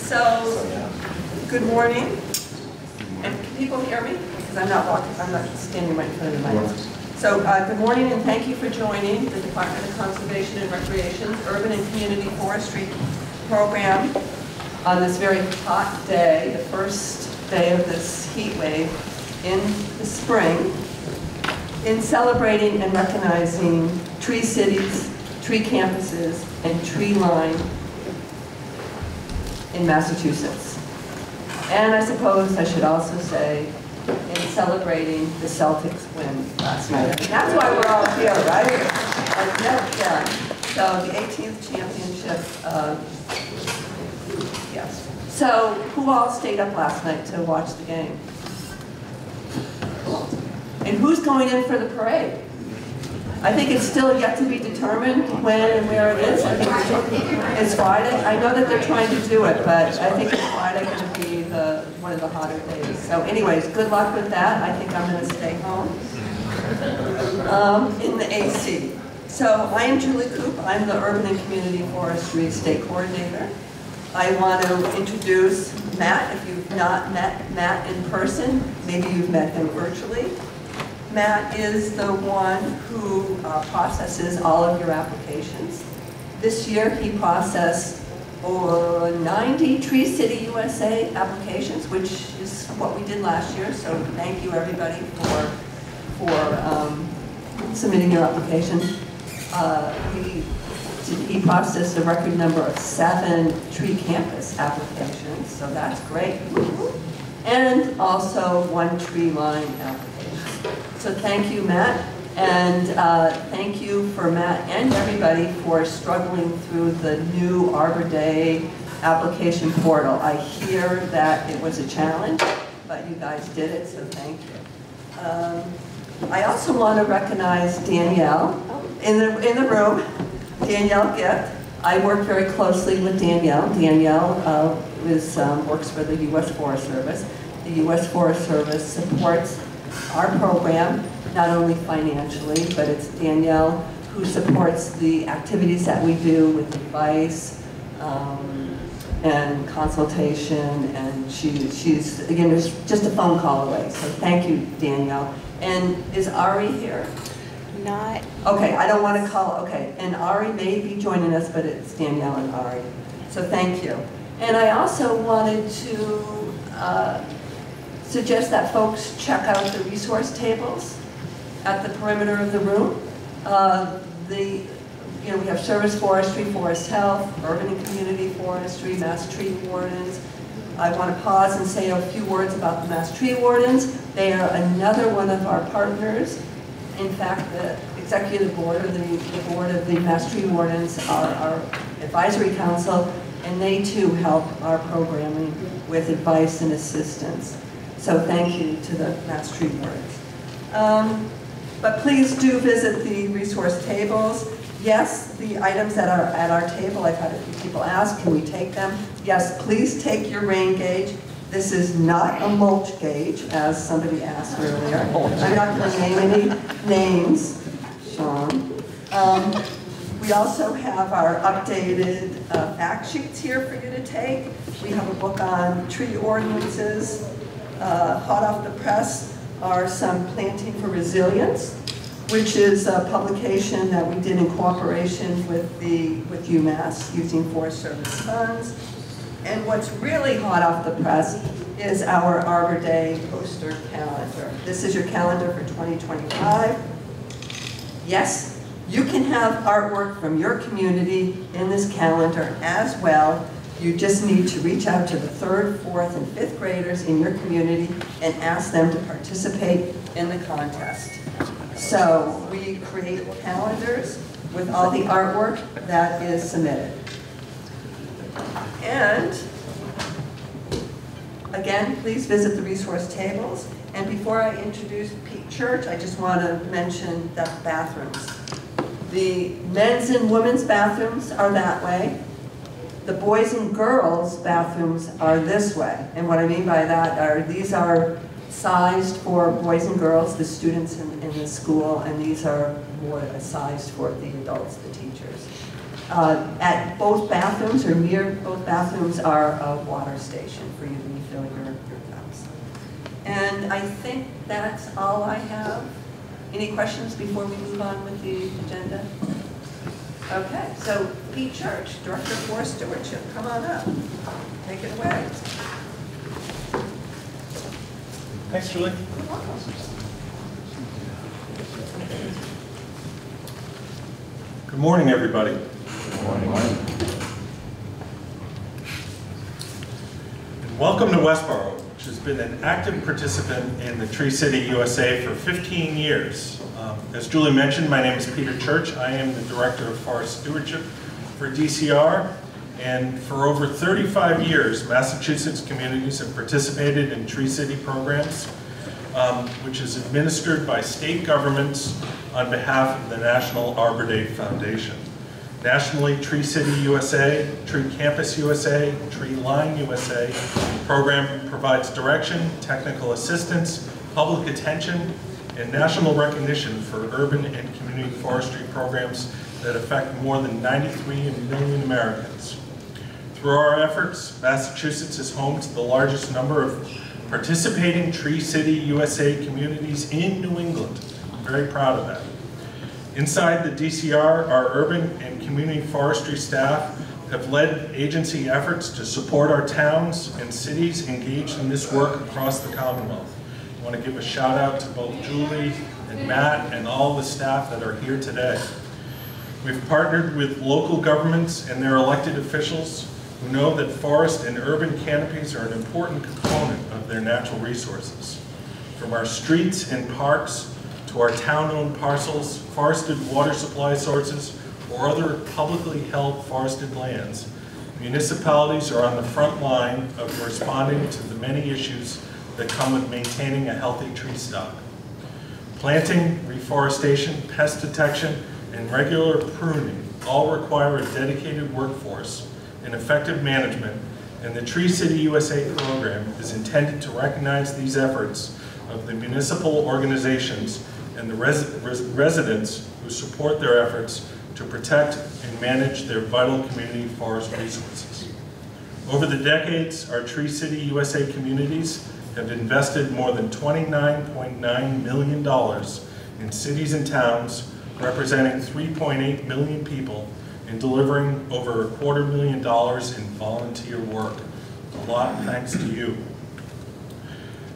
So, good morning. And can people hear me? Because I'm not standing right in front of the mic. So, good morning and thank you for joining the Department of Conservation and Recreation's Urban and Community Forestry Program on this very hot day, the first day of this heat wave in the spring, in celebrating and recognizing tree cities, tree campuses, and tree line in Massachusetts. And I suppose I should also say in celebrating the Celtics win last night. And that's why we're all here, right? Yeah. So the 18th championship, yes. So who all stayed up last night to watch the game? And who's going in for the parade? I think it's still yet to be determined when and where it is. I think it's Friday. I know that they're trying to do it, but I think it's Friday going to be one of the hotter days. So anyways, good luck with that. I think I'm going to stay home in the AC. So I am Julie Coop. I'm the Urban and Community Forestry State Coordinator. I want to introduce Matt. If you've not met Matt in person, maybe you've met him virtually. Matt is the one who processes all of your applications. This year he processed over 90 Tree City USA applications, which is what we did last year. So thank you everybody for submitting your application. He processed a record number of 7 tree campus applications, so that's great. And also 1 tree line application. So thank you, Matt, and thank you for Matt and everybody for struggling through the new Arbor Day application portal. I hear that it was a challenge, but you guys did it, so thank you. I also want to recognize Danielle in the room, Danielle Gift. I work very closely with Danielle. Danielle works for the U.S. Forest Service. The U.S. Forest Service supports our program, not only financially, but it's Danielle who supports the activities that we do with advice and consultation, and she's, again, just a phone call away, so thank you, Danielle. And is Ari here? Not. Okay, I don't want to call, okay, and Ari may be joining us, but it's Danielle and Ari, so thank you. And I also wanted to suggest that folks check out the resource tables at the perimeter of the room. We have service forestry, forest health, urban and community forestry, Mass Tree Wardens. I want to pause and say a few words about the Mass Tree Wardens. They are another one of our partners. In fact, the executive board, or the board of the Mass Tree Wardens are our advisory council, and they too help our programming with advice and assistance. So thank you to the Mass Tree Wardens. But please do visit the resource tables. Yes, the items that are at our table, I've had a few people ask, can we take them? Yes, please take your rain gauge. This is not a mulch gauge, as somebody asked earlier. I'm not going to name any names, Sean. We also have our updated fact sheets here for you to take. We have a book on tree ordinances. Hot off the press are some Planting for Resilience, which is a publication that we did in cooperation with UMass using Forest Service funds. And what's really hot off the press is our Arbor Day poster calendar. This is your calendar for 2025. Yes, you can have artwork from your community in this calendar as well. You just need to reach out to the 3rd, 4th, and 5th graders in your community and ask them to participate in the contest. So we create calendars with all the artwork that is submitted. And again, please visit the resource tables. And before I introduce Pete Church, I just want to mention the bathrooms. The men's and women's bathrooms are that way. The boys and girls bathrooms are this way. And what I mean by that are these are sized for boys and girls, the students in the school, and these are more sized for the adults, the teachers. At both bathrooms, or near both bathrooms, are a water station for you to refill your cups. And I think that's all I have. Any questions before we move on with the agenda? Okay, so Pete Church, Director of Forest Stewardship, come on up. Take it away. Thanks, Julie. You're welcome. Good morning, everybody. Good morning. And welcome to Westborough, which has been an active participant in the Tree City USA for 15 years. As Julie mentioned, my name is Peter Church. I am the Director of Forest Stewardship for DCR. And for over 35 years, Massachusetts communities have participated in Tree City programs, which is administered by state governments on behalf of the National Arbor Day Foundation. Nationally, Tree City USA, Tree Campus USA, Tree Line USA program provides direction, technical assistance, public attention, and national recognition for urban and community forestry programs that affect more than 93 million Americans. Through our efforts, Massachusetts is home to the largest number of participating Tree City USA communities in New England. I'm very proud of that. Inside the DCR, our urban and community forestry staff have led agency efforts to support our towns and cities engaged in this work across the Commonwealth. I want to give a shout out to both Julie and Matt and all the staff that are here today. We've partnered with local governments and their elected officials who know that forest and urban canopies are an important component of their natural resources. From our streets and parks to our town-owned parcels, forested water supply sources, or other publicly held forested lands, municipalities are on the front line of responding to the many issues that come with maintaining a healthy tree stock. Planting, reforestation, pest detection, and regular pruning all require a dedicated workforce and effective management, and the Tree City USA program is intended to recognize these efforts of the municipal organizations and the residents who support their efforts to protect and manage their vital community forest resources. Over the decades, our Tree City USA communities have invested more than $29.9 million in cities and towns, representing 3.8 million people, and delivering over $250,000 in volunteer work. A lot thanks to you.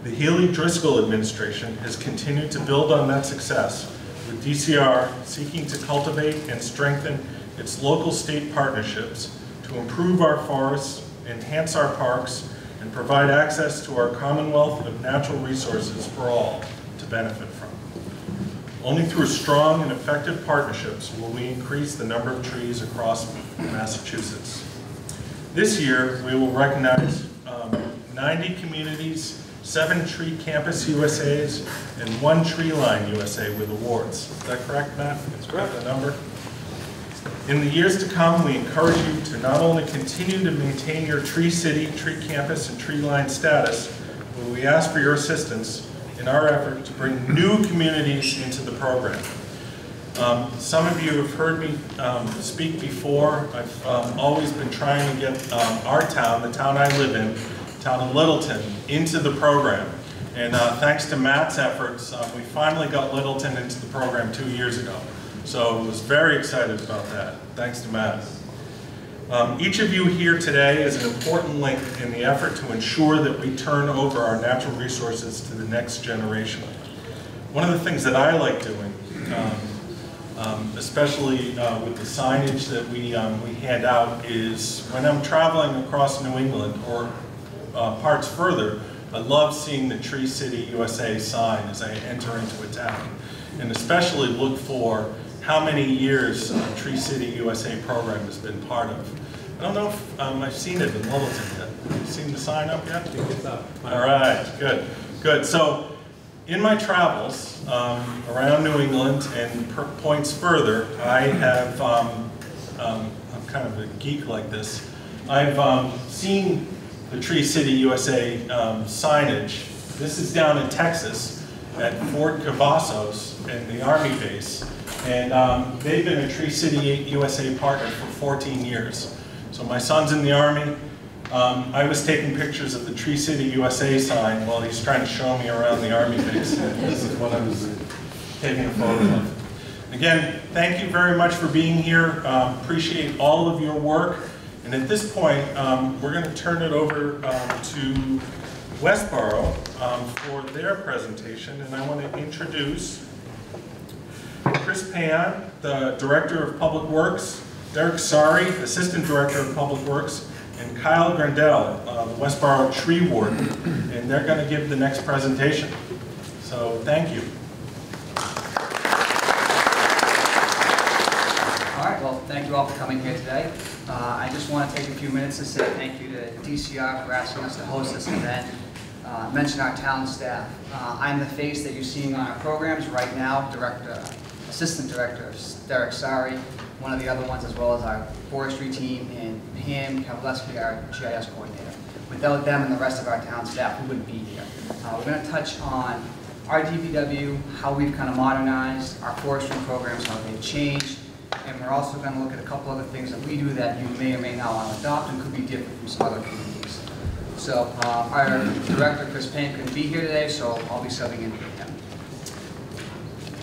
The Healy-Driscoll administration has continued to build on that success, with DCR seeking to cultivate and strengthen its local state partnerships to improve our forests, enhance our parks, and provide access to our commonwealth of natural resources for all to benefit from. Only through strong and effective partnerships will we increase the number of trees across Massachusetts. This year, we will recognize 90 communities, 7 Tree Campus USAs, and 1 Tree Line USA with awards. Is that correct, Matt? That's correct. The number? In the years to come, we encourage you to not only continue to maintain your Tree City, Tree Campus, and Tree Line status, but we ask for your assistance in our effort to bring new communities into the program. Some of you have heard me speak before. I've always been trying to get our town, the town I live in, the town of Littleton, into the program. And thanks to Matt's efforts, we finally got Littleton into the program 2 years ago. So I was very excited about that, thanks to Matt. Each of you here today is an important link in the effort to ensure that we turn over our natural resources to the next generation. One of the things that I like doing, especially with the signage that we hand out, is when I'm traveling across New England or parts further, I love seeing the Tree City USA sign as I enter into a town, and especially look for how many years the Tree City USA program has been part of. I don't know if I've seen it in Littleton yet. Have you seen the sign up yet? It's up. All right, good, good. So in my travels around New England and points further, I have, I'm kind of a geek like this, I've seen the Tree City USA signage. This is down in Texas at Fort Cavazos and the Army base. And they've been a Tree City USA partner for 14 years. So my son's in the Army. I was taking pictures of the Tree City USA sign while he's trying to show me around the Army base. This is what I was taking a photo of. Again, thank you very much for being here. Appreciate all of your work. And at this point, we're going to turn it over to Westborough for their presentation. And I want to introduce Chris Pan, the Director of Public Works, Derek Saari, Assistant Director of Public Works, and Kyle Grendell, the Westborough Tree Warden. And they're going to give the next presentation. So thank you. All right, well, thank you all for coming here today. I just want to take a few minutes to say thank you to DCR for asking us to host this event. Mention our town staff. I'm the face that you're seeing on our programs right now, Assistant Director Derek Saari, one of the other ones, as well as our forestry team, and Pam Kavaleski, our GIS coordinator. Without them and the rest of our town staff, we wouldn't be here. We're going to touch on our DPW, how we've kind of modernized our forestry programs, how they've changed, and we're also going to look at a couple other things that we do that you may or may not want to adopt and could be different from some other communities. So our director, Chris Payne, couldn't be here today, so I'll be subbing in for him.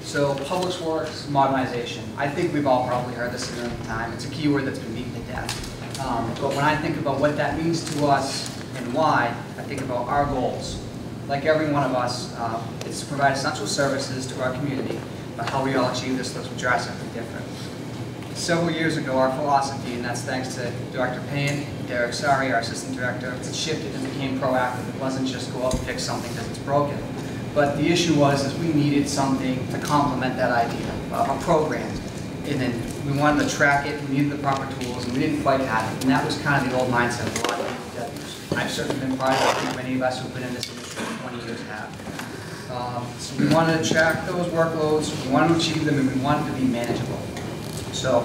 So public works modernization. I think we've all probably heard this in the time. It's a keyword that's been beaten to death. But when I think about what that means to us and why, I think about our goals. Like every one of us, it's to provide essential services to our community, but how we all achieve this looks drastically different. Several years ago, our philosophy, and that's thanks to Director Payne and Derek Saari, our Assistant Director, it shifted and became proactive. It wasn't just go out and fix something because it's broken. But the issue was we needed something to complement that idea, a program. And then we wanted to track it, we needed the proper tools, and we didn't quite have it. And that was kind of the old mindset of a lot of DPWs. I've certainly been part of it. I think many of us who've been in this industry for 20 years have. So we wanted to track those workloads, we wanted to achieve them, and we wanted to be manageable. So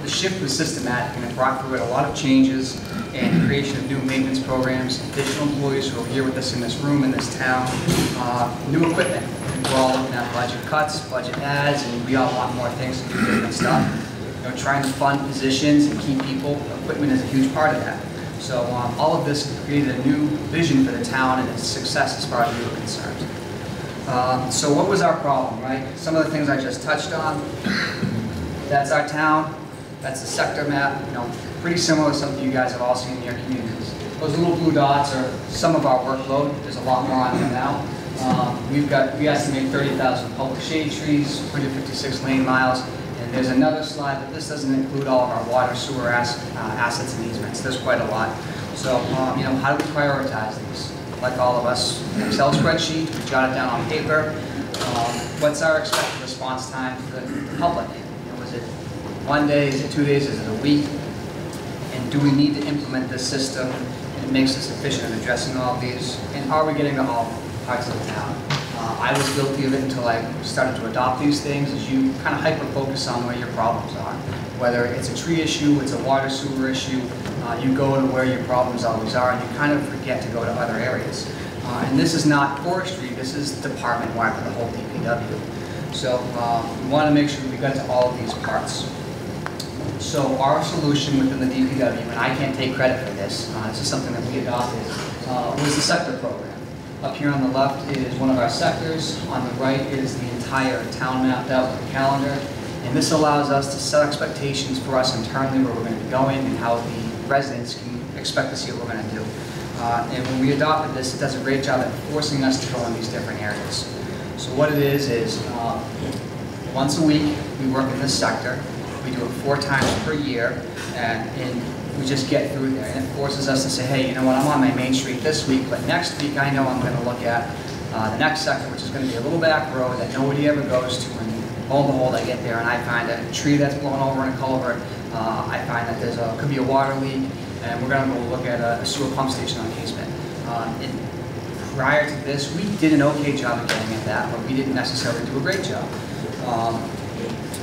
the shift was systematic, and it brought through it a lot of changes and creation of new maintenance programs, additional employees who are here with us in this room, in this town, new equipment. We're all looking at budget cuts, budget adds, and we all want more things to do different stuff. You know, trying to fund positions and keep people, equipment is a huge part of that. So all of this created a new vision for the town and its success as far as we were concerned. So what was our problem, right? Some of the things I just touched on. That's our town. That's the sector map. You know, pretty similar to something you guys have all seen in your communities. Those little blue dots are some of our workload. There's a lot more on them now. We estimate 30,000 public shade trees, 156 lane miles, and there's another slide, but this doesn't include all of our water, sewer assets and easements. There's quite a lot. So, you know, how do we prioritize these? Like all of us, Excel spreadsheet, we jot it down on paper. What's our expected response time to the public? Was it 1 day? Is it 2 days? Is it a week? And do we need to implement this system that makes us efficient in addressing all of these? And are we getting to all parts of the town? I was guilty of it until I started to adopt these things, as you kind of hyper-focus on where your problems are. Whether it's a tree issue, it's a water sewer issue, you go to where your problems always are, and you kind of forget to go to other areas. And this is not forestry, this is department-wide for the whole DPW. So we want to make sure we got to all of these parts. So our solution within the DPW, and I can't take credit for this, this is something that we adopted, was the sector program. Up here on the left is one of our sectors. On the right is the entire town mapped out with a calendar. And this allows us to set expectations for us internally where we're going to be going and how the residents can expect to see what we're going to do. And when we adopted this, it does a great job at forcing us to go in these different areas. So what it is once a week we work in this sector. We do it 4 times per year, and we just get through there. And it forces us to say, hey, you know what, I'm on my main street this week, but next week I know I'm going to look at the next sector, which is going to be a little back road that nobody ever goes to. And lo and behold, I get there and I find a tree that's blown over in a culvert. I find that there's could be a water leak, and we're going to go look at a sewer pump station on Casement. And prior to this, we did an okay job of getting at that, but we didn't necessarily do a great job.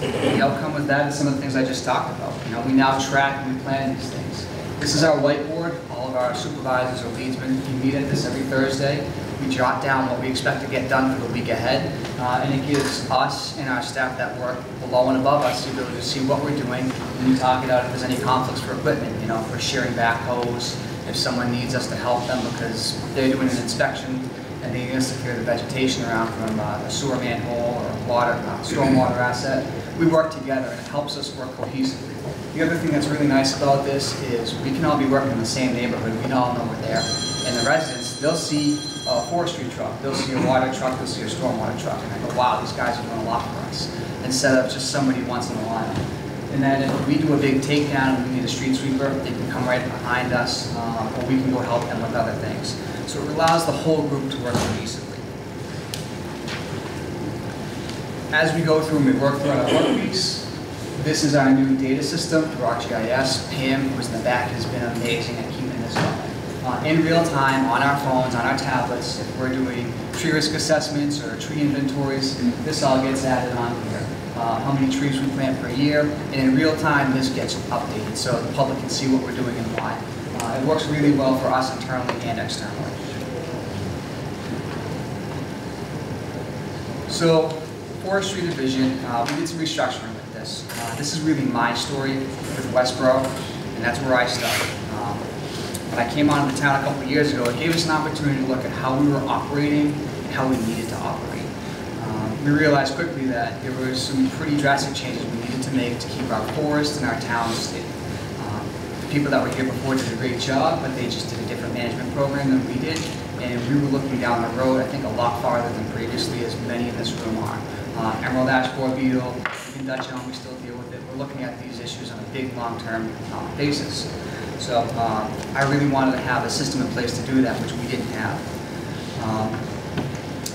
The outcome with that is some of the things I just talked about. You know, we now track and we plan these things. This is our whiteboard. All of our supervisors or leadsmen, we meet at this every Thursday. We jot down what we expect to get done for the week ahead, and it gives us and our staff that work below and above us the ability to see what we're doing, And we talk it out if there's any conflicts for equipment, you know, if we're sharing backhoes, if someone needs us to help them because they're doing an inspection and they need us to clear the vegetation around from a sewer manhole or a water, stormwater asset. We work together and it helps us work cohesively. The other thing that's really nice about this is we can all be working in the same neighborhood. We all know we're there. And the residents, they'll see a forestry truck, they'll see a water truck, they'll see a stormwater truck. And I go, wow, these guys are doing a lot for us. Instead of just somebody once in a while. And then if we do a big takedown and we need a street sweeper, they can come right behind us, or we can go help them with other things. So it allows the whole group to work cohesively. As we go through and we work through our work weeks, this is our new data system through ArcGIS. Pam, who's in the back, has been amazing at keeping this up. In real time, on our phones, on our tablets, if we're doing tree risk assessments or tree inventories, this all gets added on here. How many trees we plant per year, and in real time this gets updated so the public can see what we're doing and why. It works really well for us internally and externally. So, Forestry Division, we did some restructuring with this. This is really my story with Westborough, and that's where I started. When I came onto the town a couple of years ago, it gave us an opportunity to look at how we were operating and how we needed to operate. We realized quickly that there were some pretty drastic changes we needed to make to keep our forest and our town stable. The people that were here before did a great job, but they just did a different management program than we did, and we were looking down the road, I think, a lot farther than previously, as many in this room are. Emerald ash borer beetle, even Dutch elm, we still deal with it. We're looking at these issues on a big, long-term basis. So I really wanted to have a system in place to do that, which we didn't have.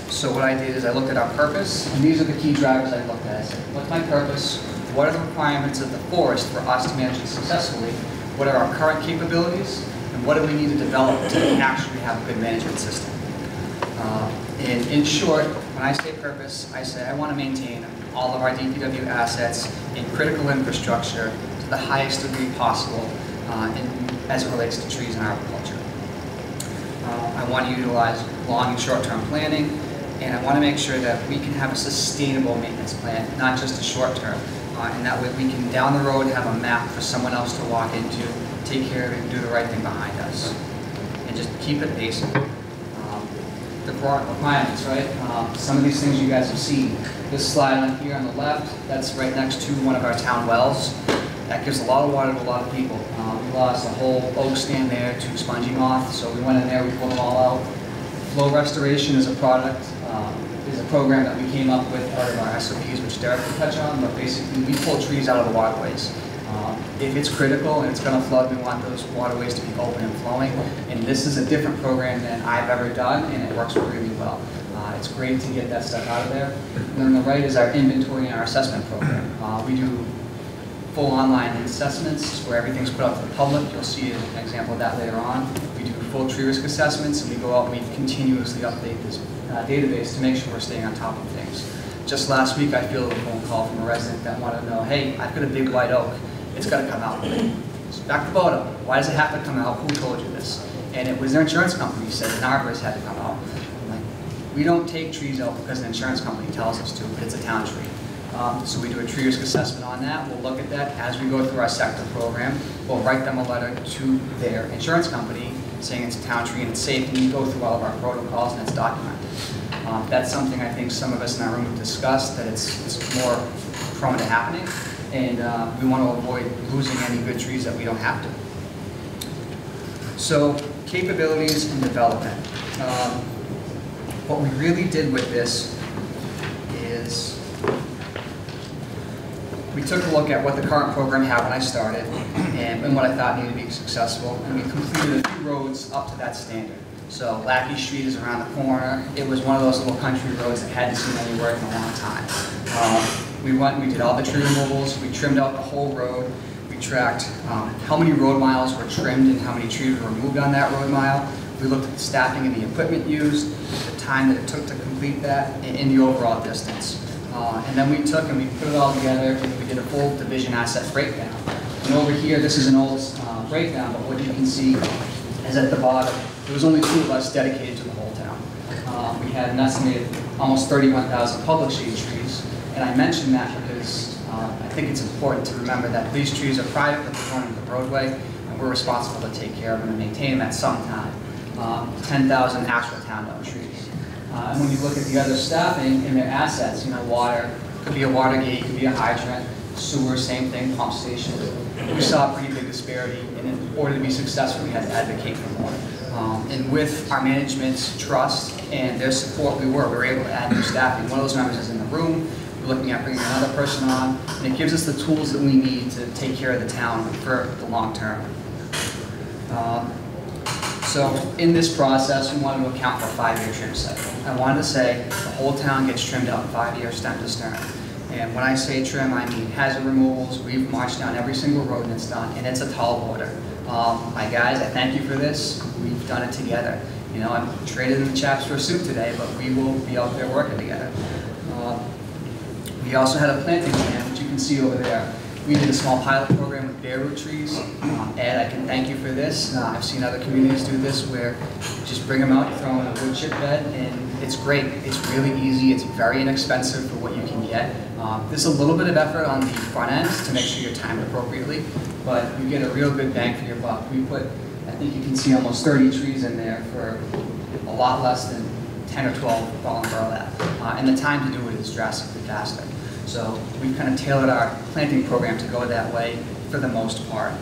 So what I did is I looked at our purpose, and these are the key drivers I looked at. I said, what's my purpose? What are the requirements of the forest for us to manage it successfully? What are our current capabilities? And what do we need to develop to actually have a good management system? And in short, when I say purpose, I say I want to maintain all of our DPW assets and critical infrastructure to the highest degree possible as it relates to trees and agriculture. I want to utilize long and short-term planning, and I want to make sure that we can have a sustainable maintenance plan, not just a short-term. And that way we can, down the road, have a map for someone else to walk into, take care of it, and do the right thing behind us. And just keep it basic. The requirements, right? Some of these things you guys have seen. This slide on here on the left, that's right next to one of our town wells. That gives a lot of water to a lot of people. We lost a whole oak stand there to spongy moth, so we went in there, we pulled them all out. Flow restoration is a product, is a program that we came up with, part of our SOPs, which Derek will touch on, but basically we pull trees out of the waterways. If it's critical and it's going to flood, we want those waterways to be open and flowing. And this is a different program than I've ever done, and it works really well. It's great to get that stuff out of there. And then on the right is our inventory and our assessment program. We do full online assessments where everything's put out to the public. You'll see an example of that later on. We do full tree risk assessments, and we go out and we continuously update this database to make sure we're staying on top of things. Just last week, I fielded a phone call from a resident that wanted to know, hey, I've got a big white oak. It's got to come out. So back to bottom. Why does it have to come out? Who told you this? And it was their insurance company said an arborist had to come out. I'm like, we don't take trees out because an insurance company tells us to, but it's a town tree. So we do a tree risk assessment on that. We'll look at that as we go through our sector program. We'll write them a letter to their insurance company saying it's a town tree and it's safe, and we go through all of our protocols and it's documented. That's something I think some of us in our room have discussed, that it's more prone to happening, and we want to avoid losing any good trees that we don't have to. So capabilities and development. What we really did with this is we took a look at what the current program had when I started and what I thought needed to be successful, and we completed a few roads up to that standard. So Lackey Street is around the corner. It was one of those little country roads that hadn't seen any work in a long time. We went and we did all the tree removals. We trimmed out the whole road. We tracked how many road miles were trimmed and how many trees were removed on that road mile. We looked at the staffing and the equipment used, the time that it took to complete that, and the overall distance. And then we took and we put it all together and we did a full division asset breakdown. And over here, this is an old breakdown, but what you can see is at the bottom, there was only 2 of us dedicated to the whole town. We had an estimated almost 31,000 public shade trees, and I mention that because I think it's important to remember that these trees are private, but they're going into the roadway, and we're responsible to take care of them and maintain them at some time. 10,000 actual town-owned trees. And when you look at the other staffing and their assets, you know, water, could be a water gate, could be a hydrant, sewer, same thing, pump station. We saw a pretty big disparity, and in order to be successful, we had to advocate for more. And with our management's trust and their support, we were able to add new staffing. One of those members is in the room. We're looking at bringing another person on, and it gives us the tools that we need to take care of the town for the long term. So in this process, we wanted to account for a 5-year trim cycle. I wanted to say the whole town gets trimmed out 5 years stem to stern. And when I say trim, I mean hazard removals. We've marched down every single road and it's done, and it's a tall order. My guys, I thank you for this. We've done it together. You know, I'm traded in the chaps for a suit today, but we will be out there working together. We also had a planting plan, which you can see over there. We did a small pilot program with bare root trees. Ed, I can thank you for this. I've seen other communities do this where you just bring them out, you throw them in a wood chip bed, and it's great. It's really easy. It's very inexpensive for what you can get. There's a little bit of effort on the front end to make sure you're timed appropriately, but you get a real good bang for your buck. We put, I think you can see almost 30 trees in there for a lot less than 10 or 12 fallen burlap. And the time to do it is drastically faster. So we've kind of tailored our planting program to go that way for the most part.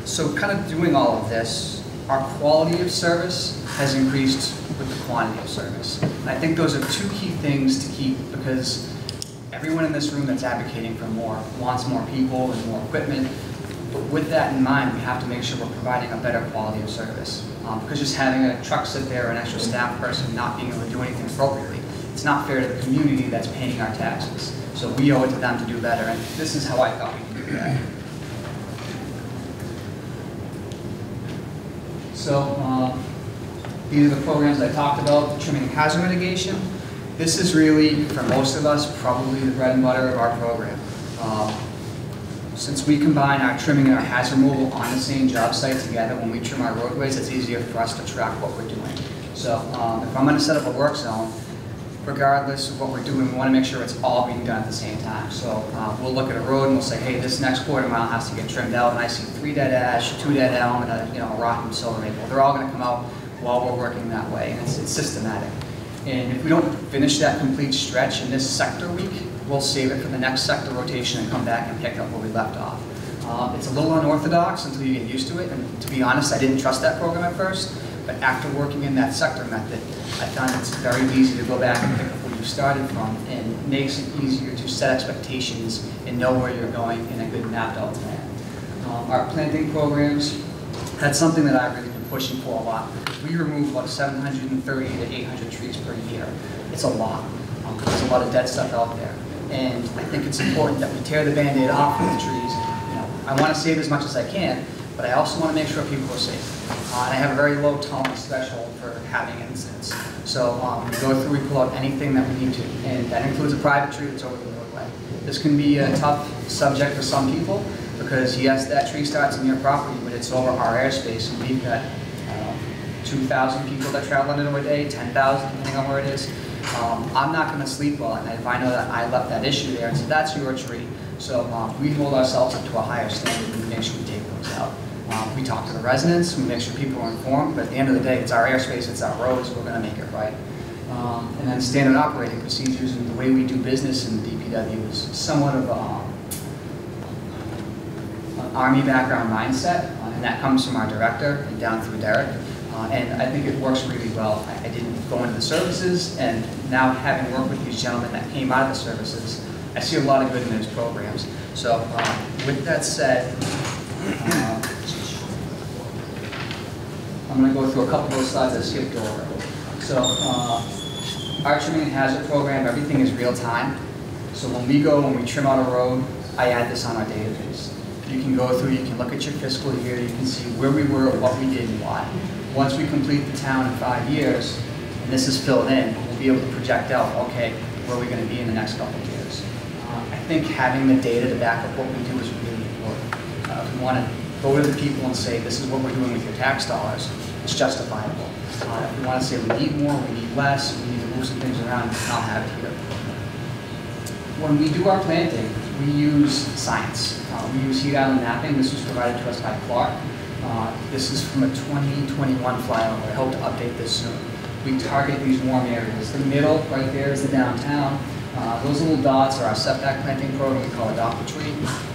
So kind of doing all of this, our quality of service has increased with the quantity of service. And I think those are two key things to keep, because everyone in this room that's advocating for more wants more people and more equipment. But with that in mind, we have to make sure we're providing a better quality of service. Because just having a truck sit there or an extra staff person not being able to do anything appropriately, it's not fair to the community that's paying our taxes. So we owe it to them to do better, and this is how I thought we could do that. So these are the programs I talked about, trimming and hazard mitigation. This is really, for most of us, probably the bread and butter of our program. Since we combine our trimming and our hazard removal on the same job site together, when we trim our roadways, it's easier for us to track what we're doing. So if I'm going to set up a work zone, regardless of what we're doing, we want to make sure it's all being done at the same time. So we'll look at a road and we'll say, hey, this next quarter mile has to get trimmed out, and I see 3 dead ash, 2 dead elm, and a rock and silver maple. They're all going to come out while we're working that way, and it's systematic. And if we don't finish that complete stretch in this sector week, we'll save it for the next sector rotation and come back and pick up where we left off. It's a little unorthodox until you get used to it, and to be honest, I didn't trust that program at first, but after working in that sector method, I found it's very easy to go back and pick up where you started from, and it makes it easier to set expectations and know where you're going in a good mapped out plan. Our planting programs, that's something that I've really been pushing for a lot. We remove about 730 to 800 trees per year. It's a lot. There's a lot of dead stuff out there. And I think it's important that we tear the Band-Aid off of the trees. You know, I want to save as much as I can, but I also want to make sure people are safe. And I have a very low tolerance threshold for having incidents. So we go through, we pull out anything that we need to, and that includes a private tree that's over the roadway. This can be a tough subject for some people, because yes, that tree starts in your property, but it's over our airspace, and we've got 2,000 people that travel into a day, 10,000 depending on where it is. I'm not going to sleep well at night if I know that I left that issue there, and so that's your tree. So we hold ourselves up to a higher standard and make sure we take those out. We talk to the residents, we make sure people are informed, but at the end of the day, it's our airspace, it's our roads, we're going to make it right. And then standard operating procedures and the way we do business in the DPW is somewhat of an Army background mindset, and that comes from our director and down through Derek. And I think it works really well. I didn't go into the services, and now having worked with these gentlemen that came out of the services, I see a lot of good in those programs. So with that said, I'm going to go through a couple of those slides I skipped over. So our trimming and hazard program, everything is real time. So when we trim out a road, I add this on our database. You can go through, you can look at your fiscal year, you can see where we were, what we did, and why. Once we complete the town in 5 years, and this is filled in, we'll be able to project out, okay, where are we going to be in the next couple of years. I think having the data to back up what we do is really important. If we want to go to the people and say, this is what we're doing with your tax dollars, it's justifiable. If we want to say we need more, we need less, we need to move some things around, I'll have it here. When we do our planting, we use science. We use heat island mapping. This was provided to us by Clark. This is from a 2021 flyover. I hope to update this soon. We target these warm areas. The middle, right there, is the downtown. Those little dots are our setback planting program we call Adopt a Tree.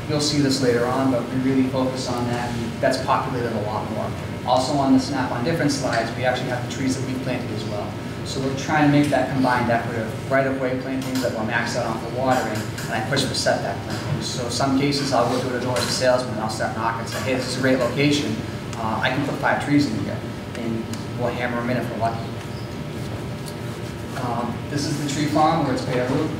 You'll see this later on, but we really focus on that, and that's populated a lot more. Also on the snap on different slides, we actually have the trees that we planted as well. So we're trying to make that combined decorative right-of-way plantings that will max out on for watering, and I push for setback plantings. So some cases I'll go door to door as a salesman and I'll start knocking and say, hey, this is a great location. I can put 5 trees in here, and we'll hammer them in if we're lucky. This is the tree farm where it's bare root.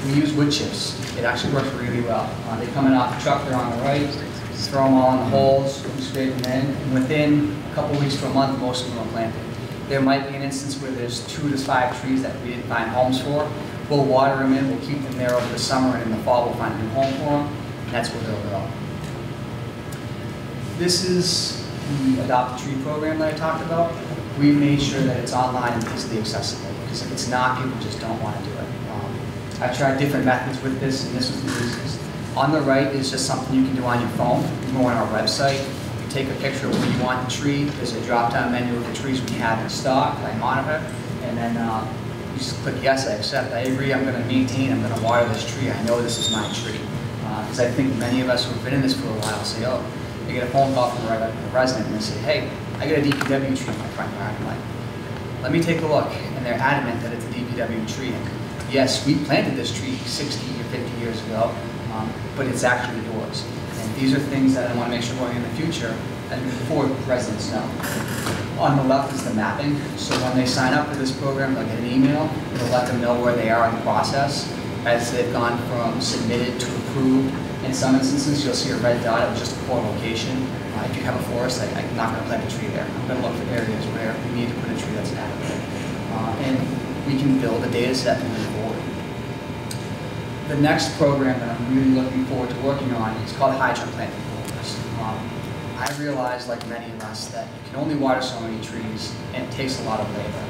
We use wood chips. It actually works really well. They come in off the truck, they're on the right, throw them all in the holes, we scrape them in, and within a couple weeks to a month, most of them are planted. There might be an instance where there's 2 to 5 trees that we didn't find homes for. We'll water them in, we'll keep them there over the summer, and in the fall we'll find a new home for them, and that's where they'll go. This is the Adopt a Tree program that I talked about. We made sure that it's online and easily accessible, because if it's not, people just don't want to do it. I've tried different methods with this, and this was the easiest. On the right is just something you can do on your phone. You go on our website, you take a picture of where you want the tree. There's a drop-down menu of the trees we have in stock, I monitor, and then you just click yes, I accept, I agree, I'm going to maintain, I'm going to water this tree, I know this is my tree. Because I think many of us who have been in this for a while say, oh, they get a phone call from a resident and they say, hey, I got a DPW tree in my front yard. I'm like, let me take a look. And they're adamant that it's a DPW tree. And yes, we planted this tree 60 or 50 years ago, but it's actually yours. And these are things that I want to make sure going in the future and before residents know. On the left is the mapping. So when they sign up for this program, they'll get an email. It'll let them know where they are in the process as they've gone from submitted to approved. In some instances, you'll see a red dot of just a poor location. If you have a forest, I'm not going to plant a tree there. I'm going to look for areas where we need to put a tree that's adequate. And we can build a data set moving forward. The next program that I'm really looking forward to working on is called hydrant planting programs. I realize, like many of us, that you can only water so many trees, and it takes a lot of labor.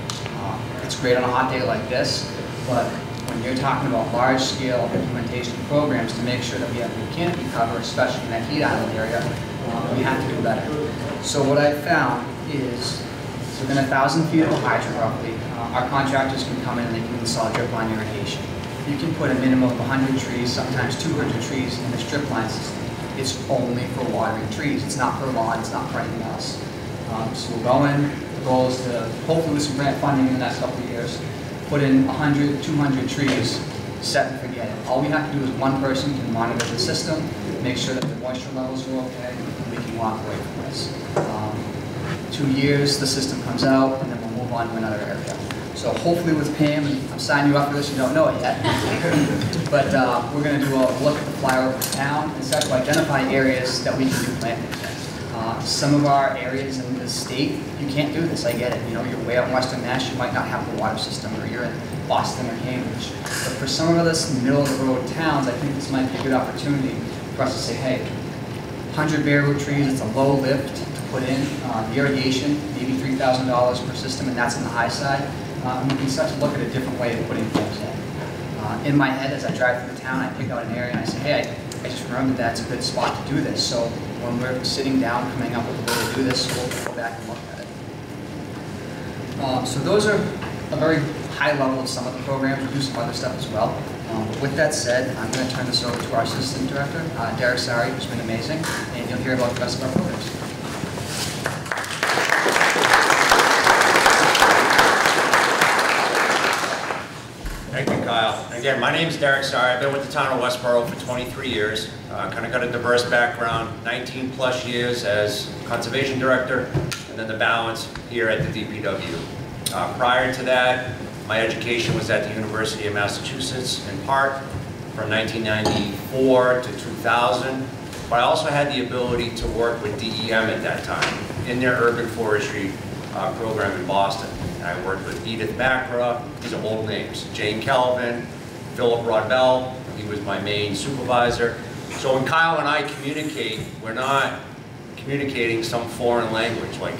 It's great on a hot day like this, but when you're talking about large-scale implementation programs to make sure that we have good canopy cover, especially in that heat island area, we have to do better. So what I've found is, within 1,000 feet of a hydrant roughly, our contractors can come in and they can install drip line irrigation. You can put a minimum of 100 trees, sometimes 200 trees in this drip line system. It's only for watering trees. It's not for lawn, it's not for anything else. So we'll go in, the goal is to, hopefully with some grant funding in the next couple of years, put in 100, 200 trees, set and forget it. All we have to do is one person can monitor the system, make sure that the moisture levels are okay, and we can walk away from this. 2 years, the system comes out, and then we'll move on to another area. So hopefully with Pam, and I'm signing you up for this, you don't know it yet, but we're going to do a look at the flyover of the town and start to identify areas that we can do plantings in. Some of our areas in the state, you can't do this, I get it. You know, you're way out in Western Mass, you might not have the water system, or you're in Boston or Cambridge. But for some of us middle-of-the-road towns, I think this might be a good opportunity for us to say, hey, 100 bare root trees, it's a low lift to put in. The irrigation, maybe $3,000 per system, and that's on the high side. And we can start to look at a different way of putting things in. In my head, as I drive through the town, I pick out an area and I say, hey, I just remembered that's a good spot to do this. So when we're sitting down, coming up with a way to do this, we'll go back and look at it. So those are a very high level of some of the programs. We do some other stuff as well. With that said, I'm going to turn this over to our Assistant Director, Derek Saari, who's been amazing, and you'll hear about the rest of our programs. Thank you, Kyle. Again, my name is Derek Saari. I've been with the town of Westborough for 23 years. Kind of got a diverse background, 19 plus years as Conservation Director, and then the balance here at the DPW. Prior to that, my education was at the University of Massachusetts, in part, from 1994 to 2000. But I also had the ability to work with DEM at that time in their urban forestry program in Boston. And I worked with Edith Macra, these are old names, Jane Kelvin, Philip Rodbell, he was my main supervisor. So when Kyle and I communicate, we're not communicating some foreign language, like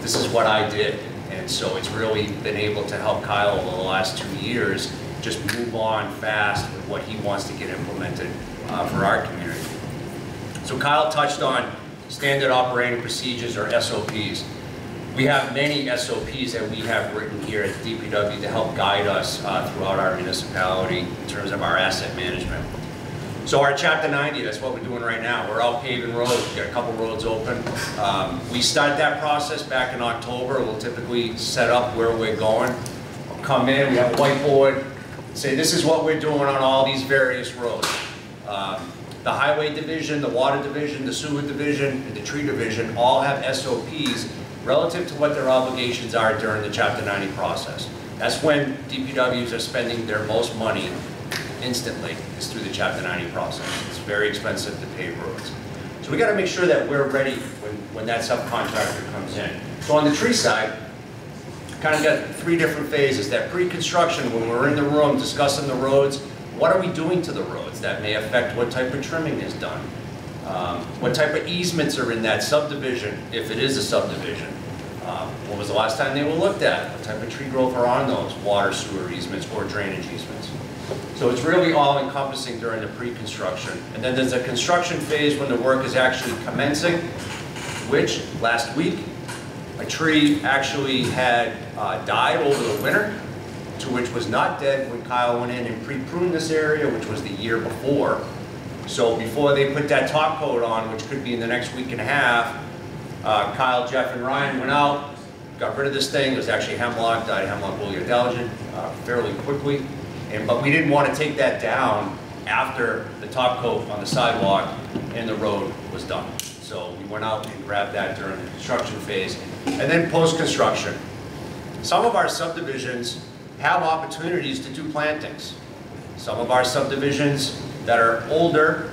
this is what I did. And so it's really been able to help Kyle over the last 2 years just move on fast with what he wants to get implemented for our community. So Kyle touched on standard operating procedures, or SOPs. We have many SOPs that we have written here at DPW to help guide us throughout our municipality in terms of our asset management. So our Chapter 90, that's what we're doing right now. We're out paving roads. We've got a couple roads open. We start that process back in October. We'll typically set up where we're going. We'll come in, we have a whiteboard, say this is what we're doing on all these various roads. The highway division, the water division, the sewer division, and the tree division all have SOPs relative to what their obligations are during the Chapter 90 process. That's when DPWs are spending their most money instantly, is through the Chapter 90 process. It's very expensive to pave roads. So we got to make sure that we're ready when that subcontractor comes in. So on the tree side, kind of got 3 different phases. That pre-construction, when we're in the room discussing the roads, what are we doing to the roads that may affect what type of trimming is done? What type of easements are in that subdivision, if it is a subdivision? When was the last time they were looked at? What type of tree growth are on those water, sewer easements, or drainage easements? So it's really all encompassing during the pre-construction. And then there's a construction phase when the work is actually commencing, which last week, a tree actually had died over the winter, to which was not dead when Kyle went in and pre-pruned this area, which was the year before. So before they put that top coat on, which could be in the next week and a half, Kyle, Jeff, and Ryan went out, got rid of this thing. It was actually hemlock, dyed hemlock woolly adelgid fairly quickly. But we didn't want to take that down after the top coat on the sidewalk and the road was done. So we went out and grabbed that during the construction phase. And then post-construction. Some of our subdivisions have opportunities to do plantings. Some of our subdivisions that are older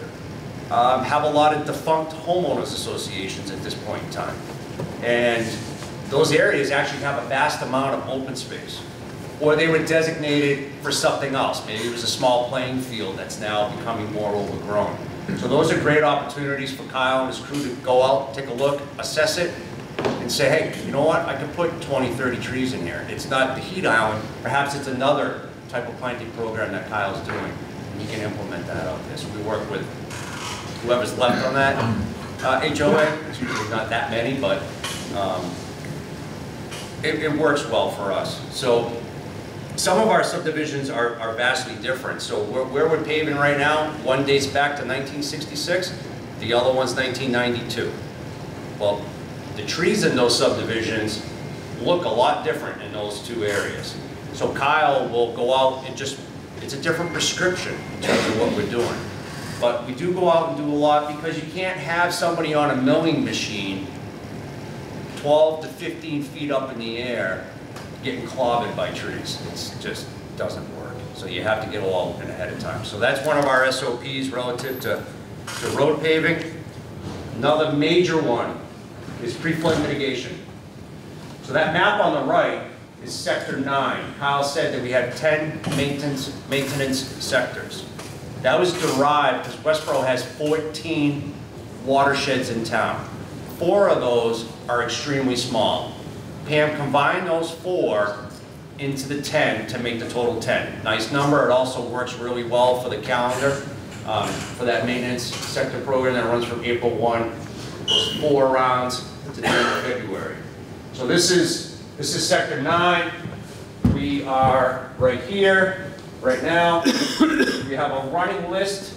have a lot of defunct homeowners associations at this point in time. And those areas actually have a vast amount of open space. Or they were designated for something else. Maybe it was a small playing field that's now becoming more overgrown. So those are great opportunities for Kyle and his crew to go out, take a look, assess it, and say, hey, you know what, I could put 20, 30 trees in here. It's not the heat island, perhaps it's another type of planting program that Kyle's doing, and he can implement that out there. So we work with whoever's left on that HOA. It's usually not that many, but it works well for us. So some of our subdivisions are vastly different. So where we're paving right now, one dates back to 1966, the other one's 1992. Well, the trees in those subdivisions look a lot different in those 2 areas. So Kyle will go out and just, it's a different prescription in terms of what we're doing. But we do go out and do a lot because you can't have somebody on a milling machine 12 to 15 feet up in the air getting clobbered by trees. It just doesn't work. So you have to get all in ahead of time. So that's one of our SOPs relative to road paving. Another major one is pre-flood mitigation. So that map on the right is Sector 9. Kyle said that we had 10 maintenance sectors. That was derived because Westborough has 14 watersheds in town. 4 of those are extremely small. Pam combined those 4 into the 10 to make the total 10. Nice number. It also works really well for the calendar for that maintenance sector program that runs from April 1, goes 4 rounds to the end of February. So this is Sector 9. We are right here, right now. We have a running list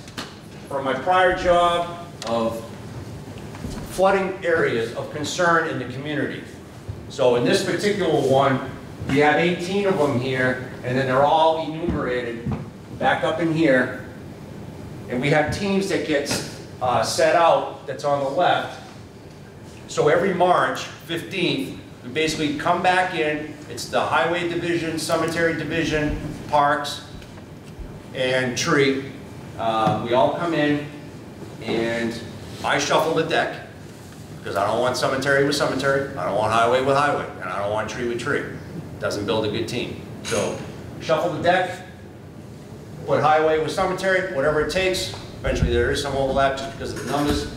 from my prior job of flooding areas of concern in the community. So in this particular one, we have 18 of them here, and then they're all enumerated back up in here. And we have teams that get set out that's on the left. So every March 15th, we basically come back in. It's the highway division, cemetery division, parks, and tree. We all come in, and I shuffle the deck, because I don't want cemetery with cemetery, I don't want highway with highway, and I don't want tree with tree. It doesn't build a good team. So shuffle the deck, put highway with cemetery, whatever it takes. Eventually there is some overlap just because of the numbers,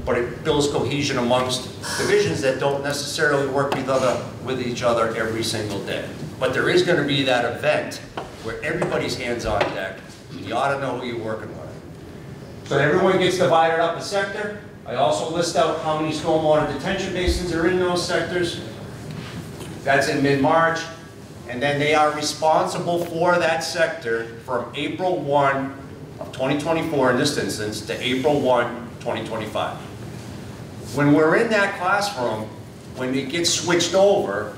but it builds cohesion amongst divisions that don't necessarily work with each other every single day. But there is going to be that event where everybody's hands on deck, and you ought to know who you're working with. So everyone gets divided up a sector. I also list out how many stormwater detention basins are in those sectors. That's in mid-March. And then they are responsible for that sector from April 1 of 2024 in this instance to April 1, 2025. When we're in that classroom, when it gets switched over,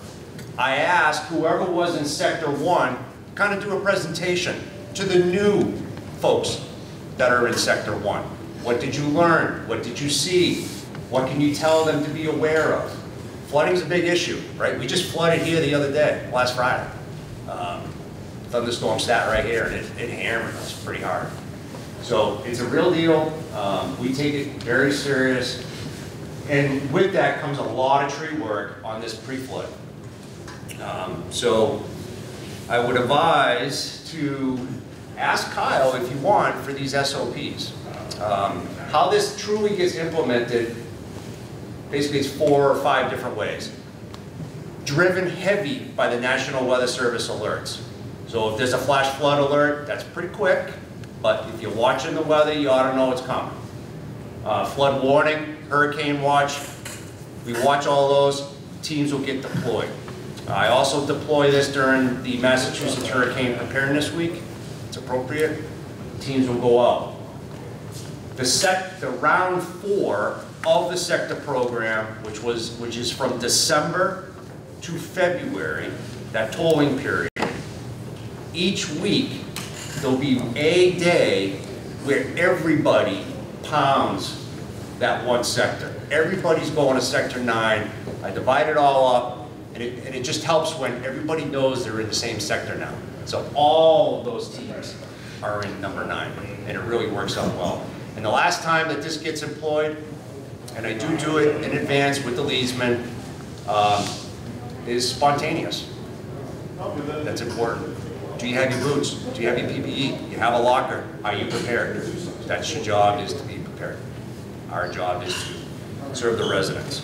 I ask whoever was in Sector 1 kind of do a presentation to the new folks that are in Sector 1. What did you learn? What did you see? What can you tell them to be aware of? Flooding's a big issue, right? We just flooded here the other day, last Friday. Thunderstorm sat right here and it hammered us pretty hard. So it's a real deal. We take it very serious. And with that comes a lot of tree work on this pre-flood. So I would advise to ask Kyle if you want for these SOPs. How this truly gets implemented, basically it's 4 or 5 different ways. Driven heavy by the National Weather Service alerts. So if there's a flash flood alert, that's pretty quick, but if you're watching the weather, you ought to know it's coming. Flood warning, hurricane watch, we watch all those, teams will get deployed. I also deploy this during the Massachusetts Hurricane Preparedness Week. It's appropriate, teams will go out. The round 4 of the sector program, which is from December to February, that tolling period, each week there'll be a day where everybody pounds that one sector. Everybody's going to Sector 9. I divide it all up, and it just helps when everybody knows they're in the same sector now. So all of those teams are in number 9, and it really works out well. And the last time that this gets employed, and I do it in advance with the leadsman, is spontaneous. That's important. Do you have your boots? Do you have your PPE? You have a locker? Are you prepared? That's your job, is to be prepared. Our job is to serve the residents.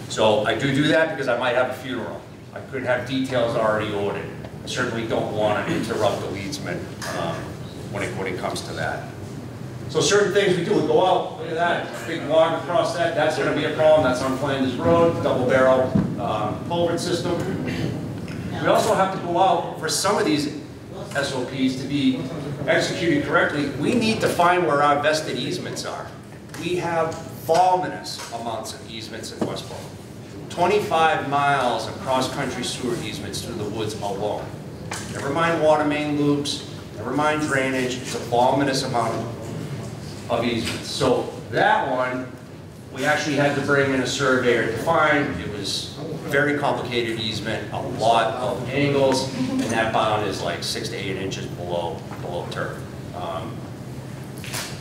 So I do that because I might have a funeral. I could have details already ordered. I certainly don't want to interrupt the leadsman when it comes to that. So certain things we do, we go out, look at that, big log across that, that's going to be a problem, that's on Flanders Road, double barrel culvert system. We also have to go out for some of these SOPs to be executed correctly. We need to find where our vested easements are. We have voluminous amounts of easements in Westborough. 25 miles of cross-country sewer easements through the woods alone. Never mind water main loops, never mind drainage, it's a voluminous amount of easements. So that one, we actually had to bring in a surveyor to find. It was a very complicated easement, a lot of angles, and that bound is like 6 to 8 inches below turf.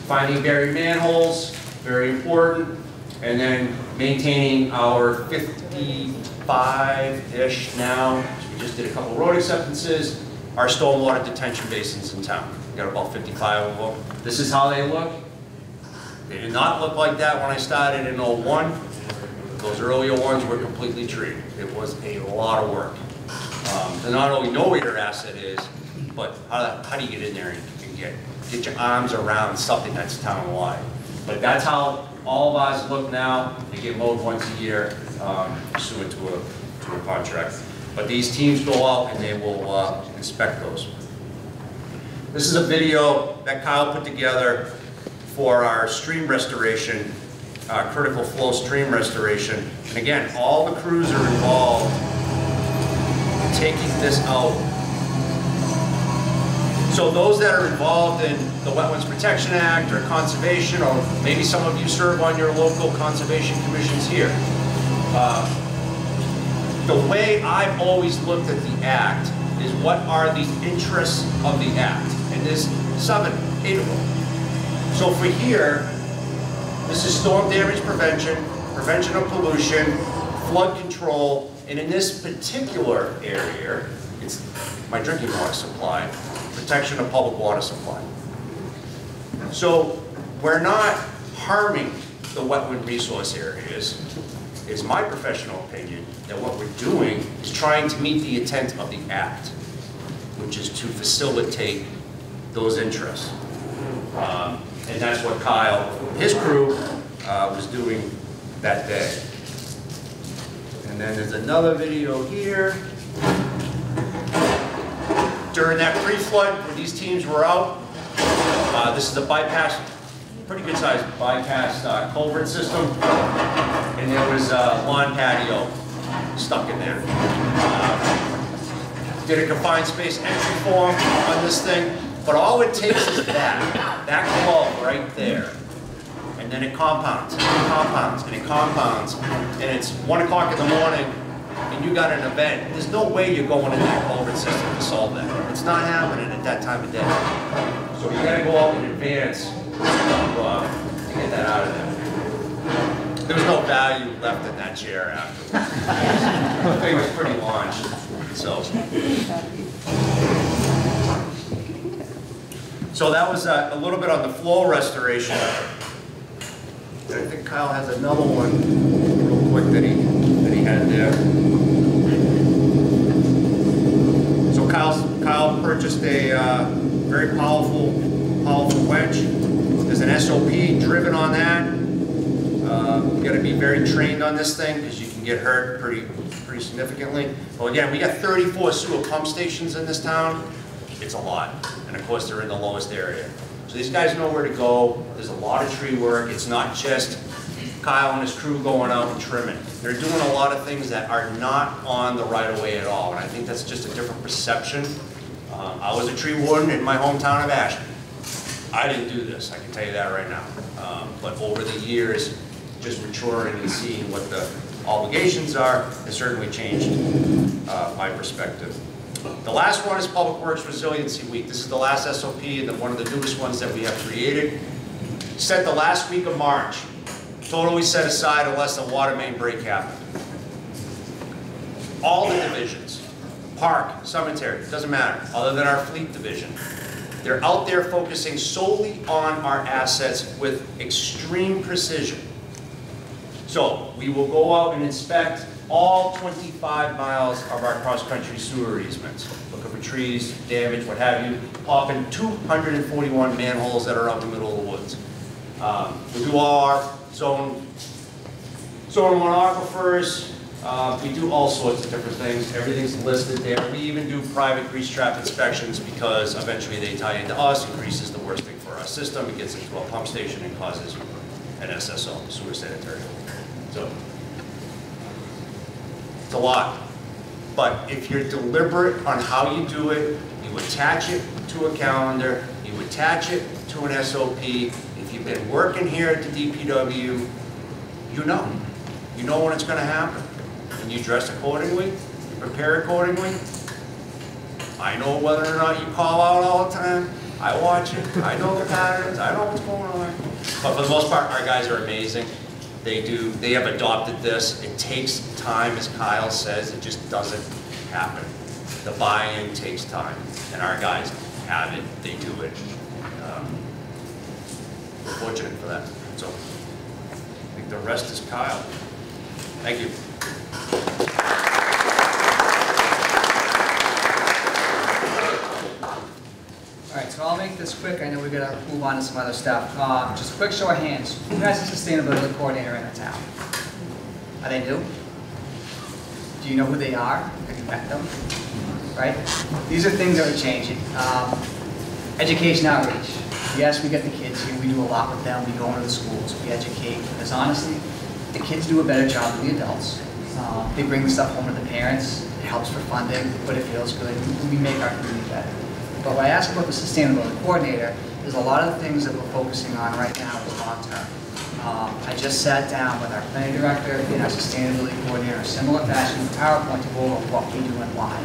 Finding buried manholes, very important, and then maintaining our 55-ish now, so we just did a couple road acceptances, our stormwater detention basins in town. We got about 55 of them. This is how they look. They did not look like that when I started in 01. Those earlier ones were completely treated. It was a lot of work. To not only know where your asset is, but how do you get in there and get your arms around something that's town-wide. But that's how all of ours look now. They get mowed once a year, pursuant to a contract. But these teams go out and they will inspect those. This is a video that Kyle put together for our stream restoration, critical flow stream restoration. And again, all the crews are involved in taking this out. So those that are involved in the Wetlands Protection Act or conservation, or maybe some of you serve on your local conservation commissions here. The way I've always looked at the Act is what are the interests of the Act. And there's 7, 8 of them. So for here, this is storm damage prevention, prevention of pollution, flood control, and in this particular area, it's my drinking water supply, protection of public water supply. So we're not harming the wetland resource areas. It's my professional opinion that what we're doing is trying to meet the intent of the Act, which is to facilitate those interests. And that's what Kyle, his crew, was doing that day. And then there's another video here. During that pre-flood, when these teams were out, this is a bypass, pretty good sized bypass culvert system, and there was a lawn patio stuck in there. Did a confined space entry form on this thing, but all it takes is that glove right there, and then it compounds, and it compounds, and it compounds, and it's 1 o'clock in the morning, and you got an event. There's no way you're going in that culvert system to solve that. It's not happening at that time of day. So you got to go out in advance to get that out of there. There was no value left in that chair afterwards. The thing was pretty launched. So that was a little bit on the flow restoration. I think Kyle has another one real quick that he had there. So Kyle purchased a very powerful winch. There's an SOP driven on that. You got to be very trained on this thing because you can get hurt pretty significantly. Well, again, we got 34 sewer pump stations in this town. It's a lot, and of course they're in the lowest area. So these guys know where to go. There's a lot of tree work. It's not just Kyle and his crew going out and trimming. They're doing a lot of things that are not on the right-of-way at all, and I think that's just a different perception. I was a tree warden in my hometown of Ashland. I didn't do this, I can tell you that right now. But over the years, just maturing and seeing what the obligations are has certainly changed my perspective. The last one is Public Works Resiliency Week. This is the last SOP and one of the newest ones that we have created. Set the last week of March. Totally set aside unless a water main break happened. All the divisions, park, cemetery, doesn't matter, other than our fleet division. They're out there focusing solely on our assets with extreme precision. So we will go out and inspect all 25 miles of our cross-country sewer easements. Looking for trees, damage, what have you. Popping 241 manholes that are out in the middle of the woods. We do all our zone 1 aquifers. We do all sorts of different things. Everything's listed there. We even do private grease trap inspections because eventually they tie into us, and grease is the worst thing for our system. It gets into a pump station and causes an SSO, sewer sanitary. So it's a lot. But if you're deliberate on how you do it, you attach it to a calendar, you attach it to an SOP. If you've been working here at the DPW, you know when it's going to happen. And you dress accordingly, you prepare accordingly. I know whether or not you call out all the time. I watch it, I know the patterns, I know what's going on. But for the most part, our guys are amazing. They have adopted this. It takes time, as Kyle says, it just doesn't happen. The buy-in takes time, and our guys have it, they do it. We're fortunate for that. So I think the rest is Kyle. Thank you. All right, so I'll make this quick. I know we gotta move on to some other stuff. Just a quick show of hands. Who has a sustainability coordinator in the town? Are they new? Do you know who they are? Have you met them? Right? These are things that are changing. Education outreach. Yes, we get the kids here. We do a lot with them. We go into the schools. We educate. Because honestly, the kids do a better job than the adults. They bring the stuff home to the parents. It helps for funding, but it feels good. We make our community better. But when I ask about the sustainability coordinator, there's a lot of the things that we're focusing on right now is long term. I just sat down with our planning director and our sustainability coordinator in a similar fashion with PowerPoint to go over what we do and why.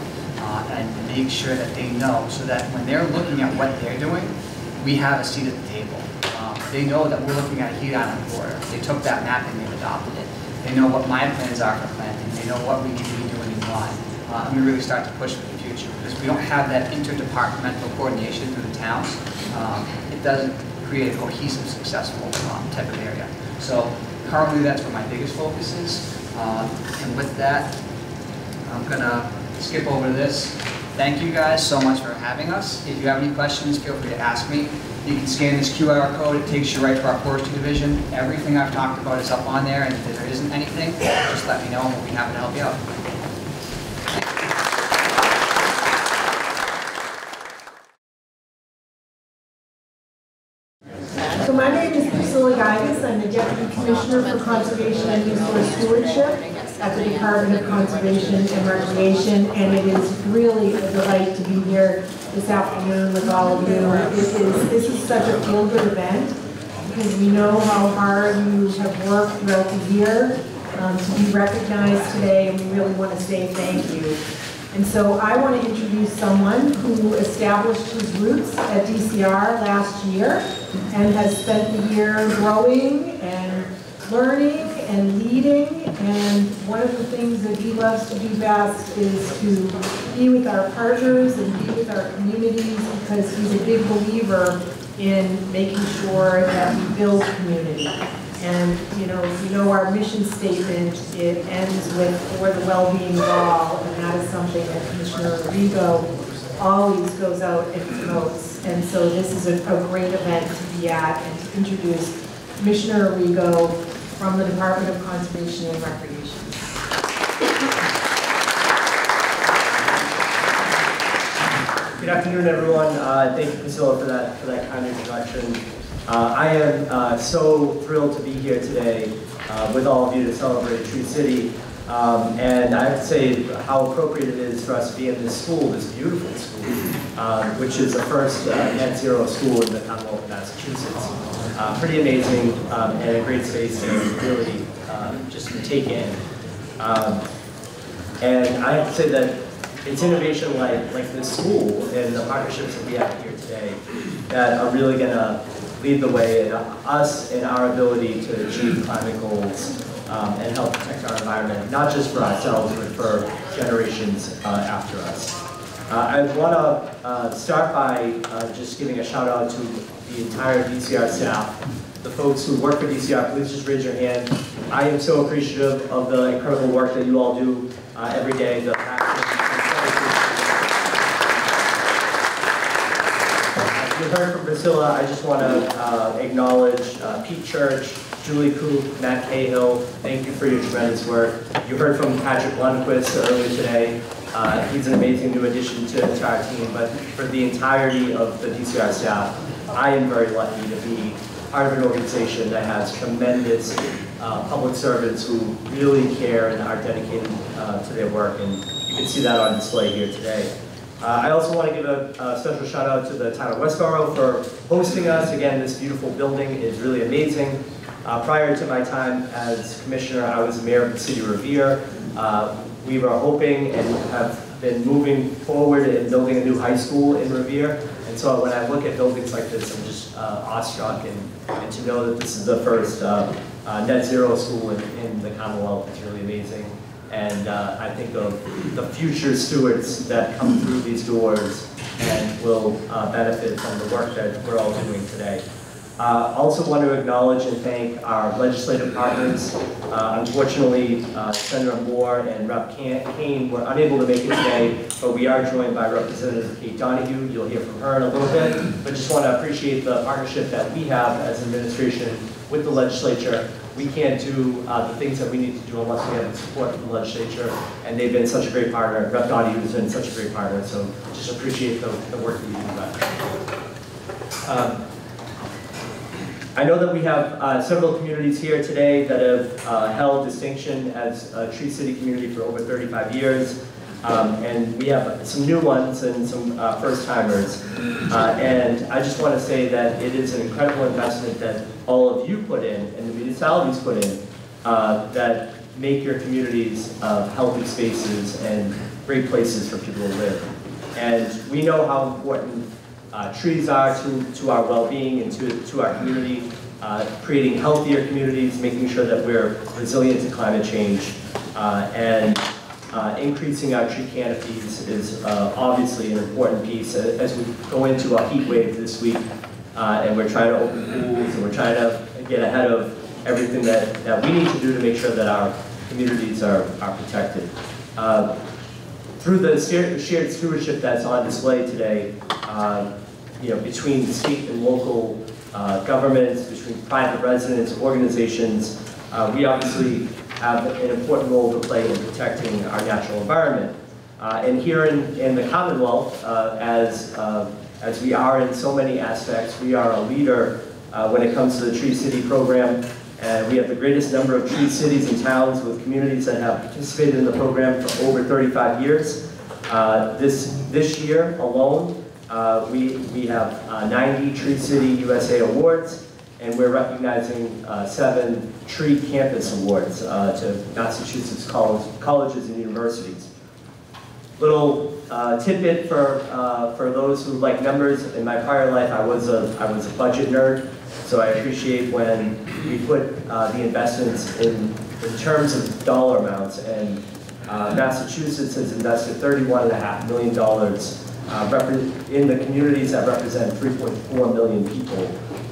And make sure that they know so that when they're looking at what they're doing, we have a seat at the table. They know that we're looking at a heat island corridor. They took that map and they've adopted it. They know what my plans are for planting. They know what we need to be doing and why. And we really start to push for the future. Because we don't have that interdepartmental coordination through the towns, it doesn't create a cohesive, successful type of area. So currently that's where my biggest focus is. And with that, I'm gonna skip over this. Thank you guys so much for having us. If you have any questions, feel free to ask me. You can scan this QR code, it takes you right to our forestry division. Everything I've talked about is up on there, and if there isn't anything, just let me know and we'll be happy to help you out. So my name is Priscilla Geiges. I'm the Deputy Commissioner for Conservation and Resource Stewardship at the Department of Conservation and Recreation, and it is really a delight to be here this afternoon with all of you. This is such a feel-good event because we know how hard you have worked throughout the year to be recognized today, and we really want to say thank you. And so I want to introduce someone who established his roots at DCR last year and has spent the year growing and learning and leading. And one of the things that he loves to do best is to be with our partners and be with our communities, because he's a big believer in making sure that we build community. And you know our mission statement, it ends with "for the well-being of all," and that is something that Commissioner Rigo always goes out and promotes. And so this is a great event to be at and to introduce Commissioner Rigo from the Department of Conservation and Recreation. Good afternoon, everyone. Thank you, Priscilla, for that kind introduction. I am so thrilled to be here today with all of you to celebrate Tree City. And I have to say how appropriate it is for us to be in this school, this beautiful school, which is the first net zero school in the Commonwealth of Massachusetts. Pretty amazing and a great space to really just take in. And I have to say that it's innovation like this school and the partnerships that we have here today that are really going to lead the way in us and our ability to achieve climate goals and help protect our environment, not just for ourselves, but for generations after us. I want to start by just giving a shout out to the entire DCR staff. The folks who work for DCR, please just raise your hand. I am so appreciative of the incredible work that you all do every day. The You heard from Priscilla. I just want to acknowledge Pete Church, Julie Coop, Matt Cahill. Thank you for your tremendous work. You heard from Patrick Lundquist earlier today. He's an amazing new addition to our team. But for the entirety of the DCR staff, I am very lucky to be part of an organization that has tremendous public servants who really care and are dedicated to their work. And you can see that on display here today. I also want to give a special shout out to the town of Westborough for hosting us. Again, this beautiful building is really amazing. Prior to my time as commissioner, I was mayor of the city of Revere. We were hoping and have been moving forward in building a new high school in Revere. And so when I look at buildings like this, I'm just awestruck. And to know that this is the first net zero school in the Commonwealth is really amazing. And I think of the future stewards that come through these doors and will benefit from the work that we're all doing today. Also want to acknowledge and thank our legislative partners. Unfortunately, Senator Moore and Rep. Kane were unable to make it today, but we are joined by Representative Kate Donahue. You'll hear from her in a little bit, but just want to appreciate the partnership that we have as administration with the legislature. We can't do the things that we need to do unless we have the support from the legislature, and they've been such a great partner. Rep. Donahue has been such a great partner, so just appreciate the work that you do. I know that we have several communities here today that have held distinction as a Tree City community for over 35 years. And we have some new ones and some first-timers. And I just want to say that it is an incredible investment that all of you put in and the municipalities put in that make your communities healthy spaces and great places for people to live. And we know how important trees are to our well-being and to our community, creating healthier communities, making sure that we're resilient to climate change, and increasing our tree canopies is obviously an important piece as we go into a heat wave this week, and we're trying to open pools and we're trying to get ahead of everything that we need to do to make sure that our communities are protected. through the shared stewardship that's on display today, between state and local governments, between private residents, organizations, we obviously have an important role to play in protecting our natural environment. And here in the Commonwealth, as we are in so many aspects, we are a leader when it comes to the Tree City program. We have the greatest number of tree cities and towns with communities that have participated in the program for over 35 years. This year alone, we have 90 Tree City USA awards, and we're recognizing 7 Tree Campus Awards to Massachusetts colleges and universities. Little tidbit for those who like numbers. In my prior life, I was a budget nerd, so I appreciate when we put the investments in terms of dollar amounts. And Massachusetts has invested $31.5 million in the communities that represent 3.4 million people,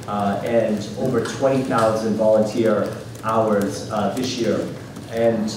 and over 20,000 volunteer hours this year. And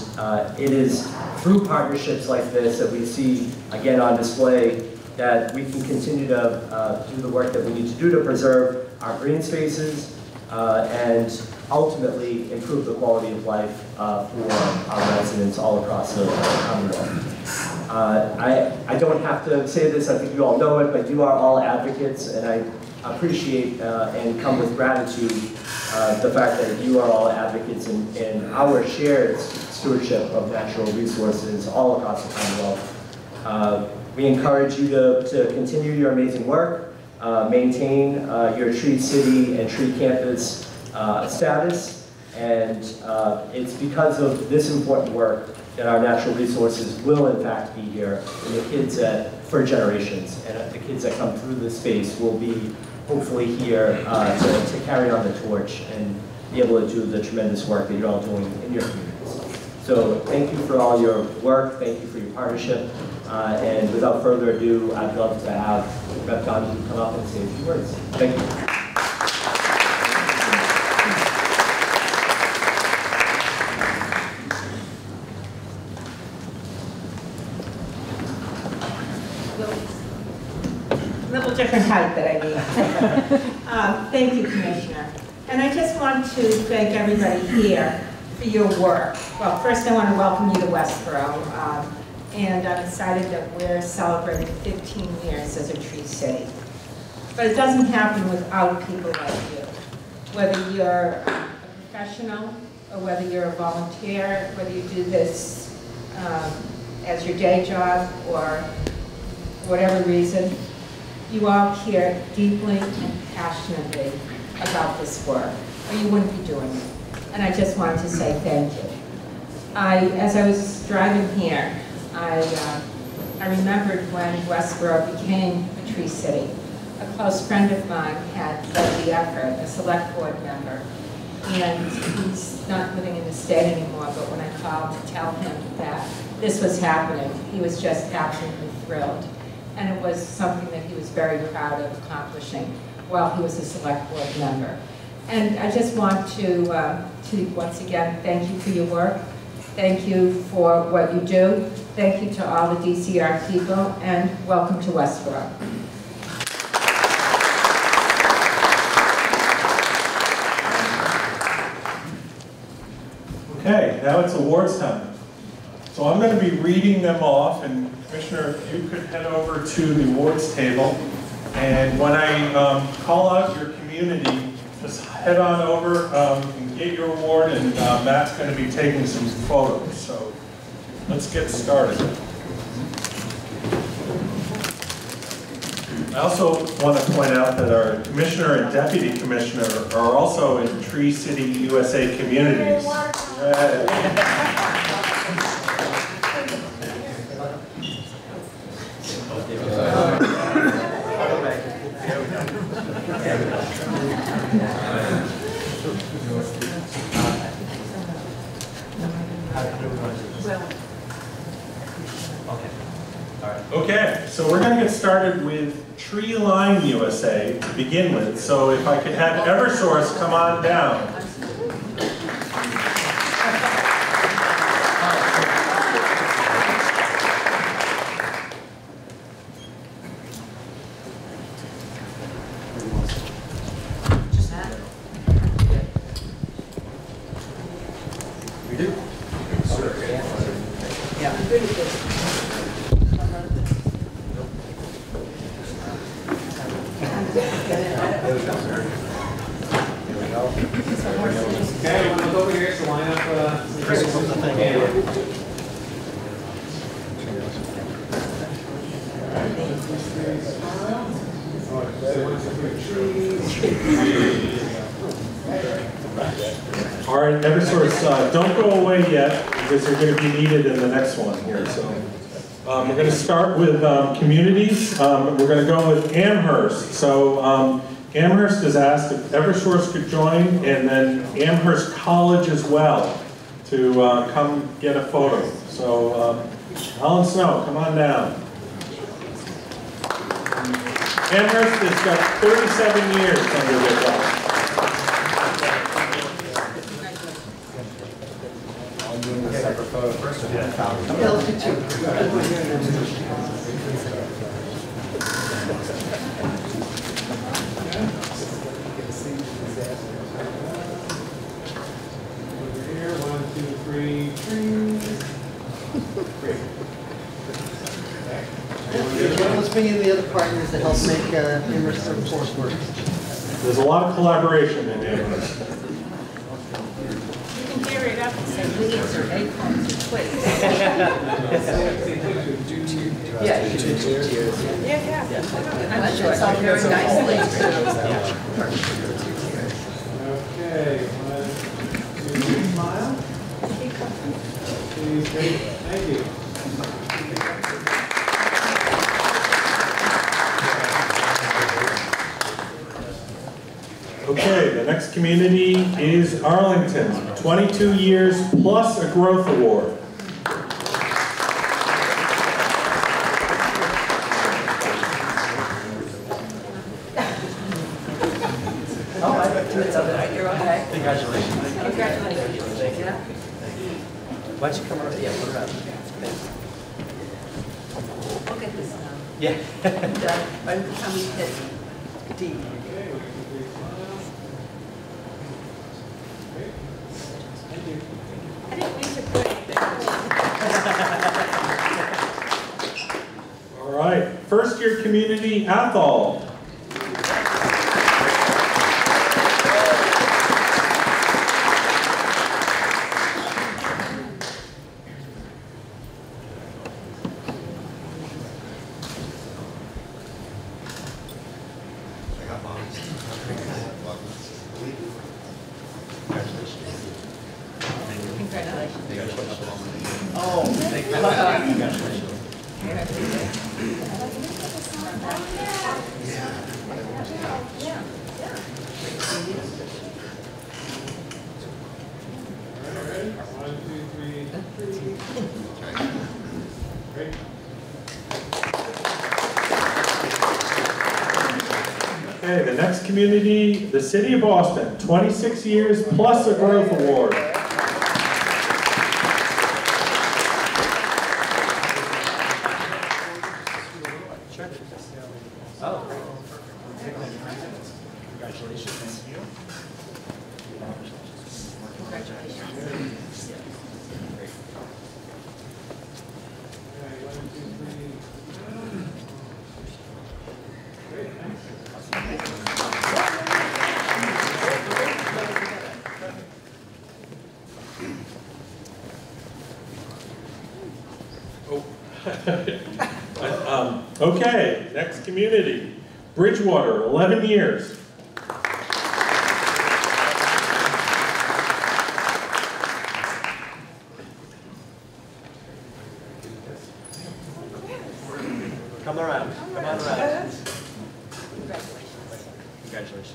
it is through partnerships like this that we see, again, on display, that we can continue to do the work that we need to do to preserve our green spaces and ultimately improve the quality of life for our residents all across the Commonwealth. I don't have to say this, I think you all know it, but you are all advocates, and I appreciate and come with gratitude the fact that you are all advocates in our shared stewardship of natural resources all across the Commonwealth. We encourage you to continue your amazing work, maintain your Tree City and Tree Campus status, and it's because of this important work that our natural resources will in fact be here, and the kids for generations, and the kids that come through this space will be hopefully here to carry on the torch and be able to do the tremendous work that you're all doing in your communities. So thank you for all your work, thank you for your partnership, and without further ado, I'd love to have Rep. Donahue come up and say a few words. Thank you. Different height that I need. Thank you, Commissioner. And I just want to thank everybody here for your work. Well, first I want to welcome you to Westborough. And I'm excited that we're celebrating 15 years as a Tree City. But it doesn't happen without people like you. Whether you're a professional or whether you're a volunteer, whether you do this as your day job or for whatever reason, you all care deeply and passionately about this work, or you wouldn't be doing it. And I just wanted to say thank you. As I was driving here, I remembered when Westborough became a Tree City. A close friend of mine had led the effort, a select board member, and he's not living in the state anymore, but when I called to tell him that this was happening, he was just absolutely thrilled. And it was something that he was very proud of accomplishing while he was a select board member. And I just want to once again thank you for your work. Thank you for what you do. Thank you to all the DCR people, and welcome to Westborough. Okay, now it's awards time. So I'm going to be reading them off, and Commissioner, if you could head over to the awards table, and when I call out your community, just head on over and get your award, and Matt's going to be taking some photos. So let's get started. I also want to point out that our Commissioner and Deputy Commissioner are also in Tree City USA communities. Yay. Okay, so we're going to get started with Tree Line USA to begin with. So if I could have Eversource come on down. All right, Eversource, don't go away yet because they're going to be needed in the next one here. So we're going to start with communities. We're going to go with Amherst. So Amherst has asked if Eversource could join, and then Amherst College as well to come get a photo. So Alan Snow, come on down. Amherst has got 37 years under their belt. Separate photo first. Here, 1, 2, 3, trees. Great. Let's bring in the other partners to help make Amherst Force work. There's a lot of collaboration in Amherst. Carry it up and say, we need some acorns or twigs. Yeah, you can do 2 tiers. Yeah. I'm sure it's all very nicely. Okay, 1, 2, smile. Please, great, thank you. Okay, the next community is Arlington, 22 years plus a growth award. Oh, I got 2 minutes of it. You're okay. Congratulations. Congratulations. Yeah. Why don't you come around? Yeah, put it around. Look at this now. Yeah. By the time we hit D. I didn't mean to put All right, first year community, Athol. Okay, the next community, the City of Boston, 26 years plus a growth award. Okay, next community, Bridgewater, 11 years. Come around. Come on around. Congratulations.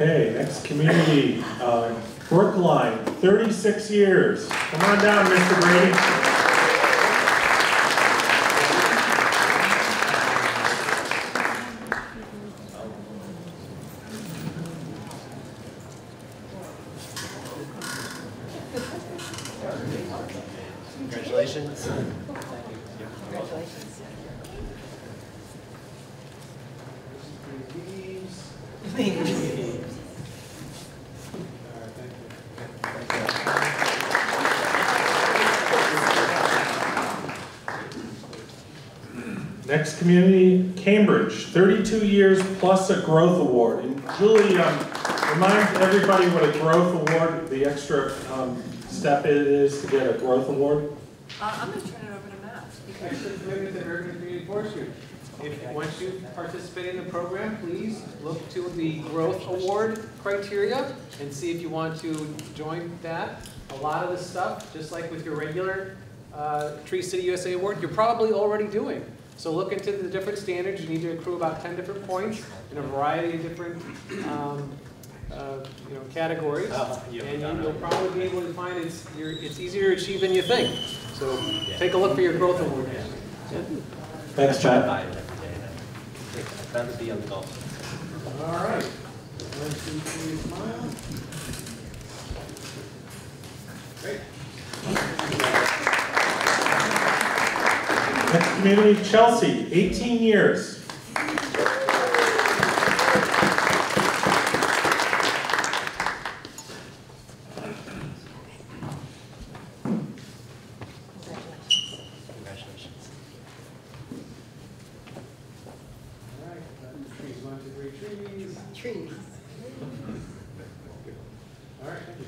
Okay, next community, Brookline, 36 years. Come on down, Mr. Brady. Congratulations. Next community, Cambridge, 32 years plus a growth award. And Julie, remind everybody what a growth award, the extra step it is to get a growth award. I'm going to turn it over to Matt. Extra commitment to urban community forestry. Once you participate in the program, please look to the growth award criteria and see if you want to join that. A lot of this stuff, just like with your regular Tree City USA award, you're probably already doing. So look into the different standards. You need to accrue about 10 different points in a variety of different categories. And you'll probably be able to find it's easier to achieve than you think. So take a look for your growth award. Thanks, Chad. Rather be on the golf. All right. 1, 2, 3, smile. Great. Next community, Chelsea, 18 years. Trees. All right, thank you.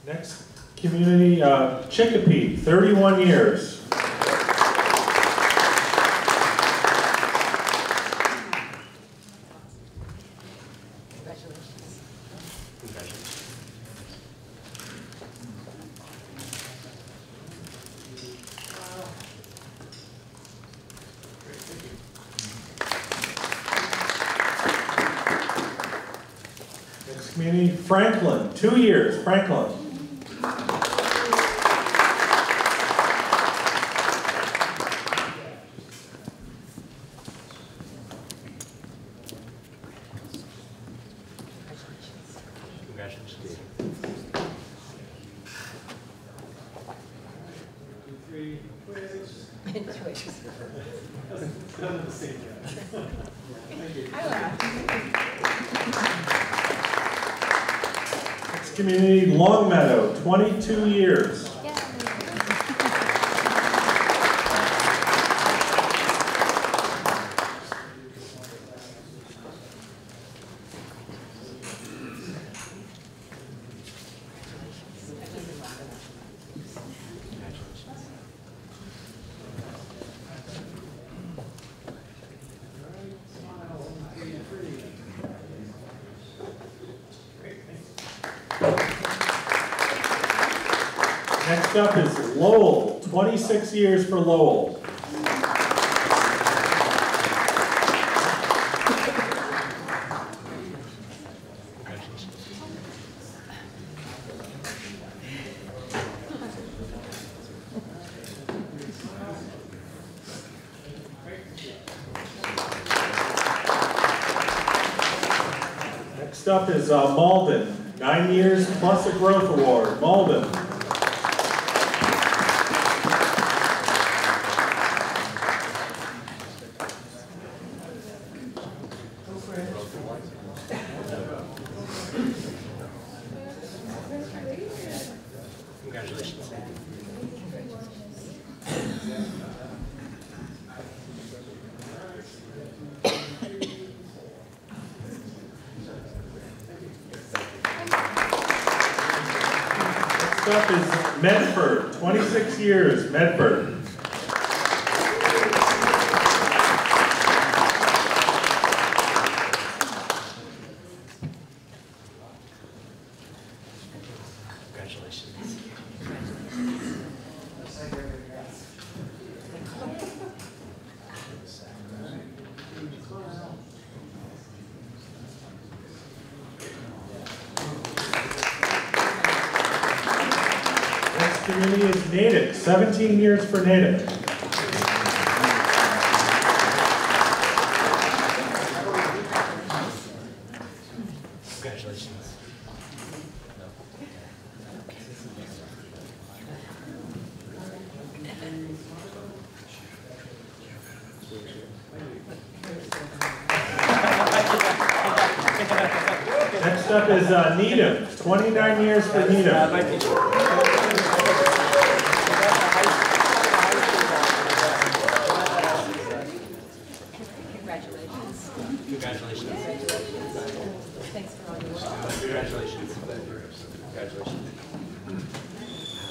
Next community, Chicopee, 31 years. Community, Franklin, 2 years, Franklin. Congratulations. 3 quiz. Thank you. Next community, Longmeadow, 22 years. Next up is Lowell, 26 years for Lowell. Next up is Malden, 9 years plus a growth award, Malden. Congratulations. Next up is Medford, 26 years, Medford. Congratulations. Next community is Natick, 17 years for Natick. Congratulations. Next up is Needham, 29 years for Needham.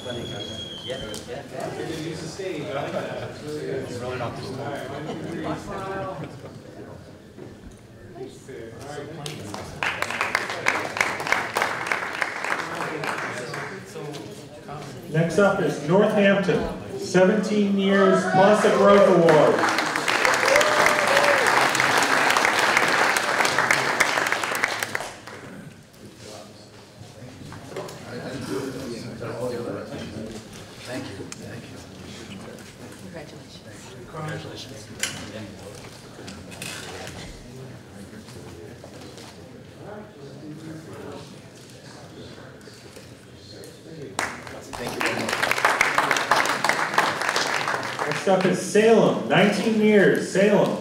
You're gonna use the stage, I like that. It's really good. You're really not this All right, 1, 2, 3, smile. Next up is Northampton, 17 years plus a growth award. Next up is Salem, 19 years, Salem.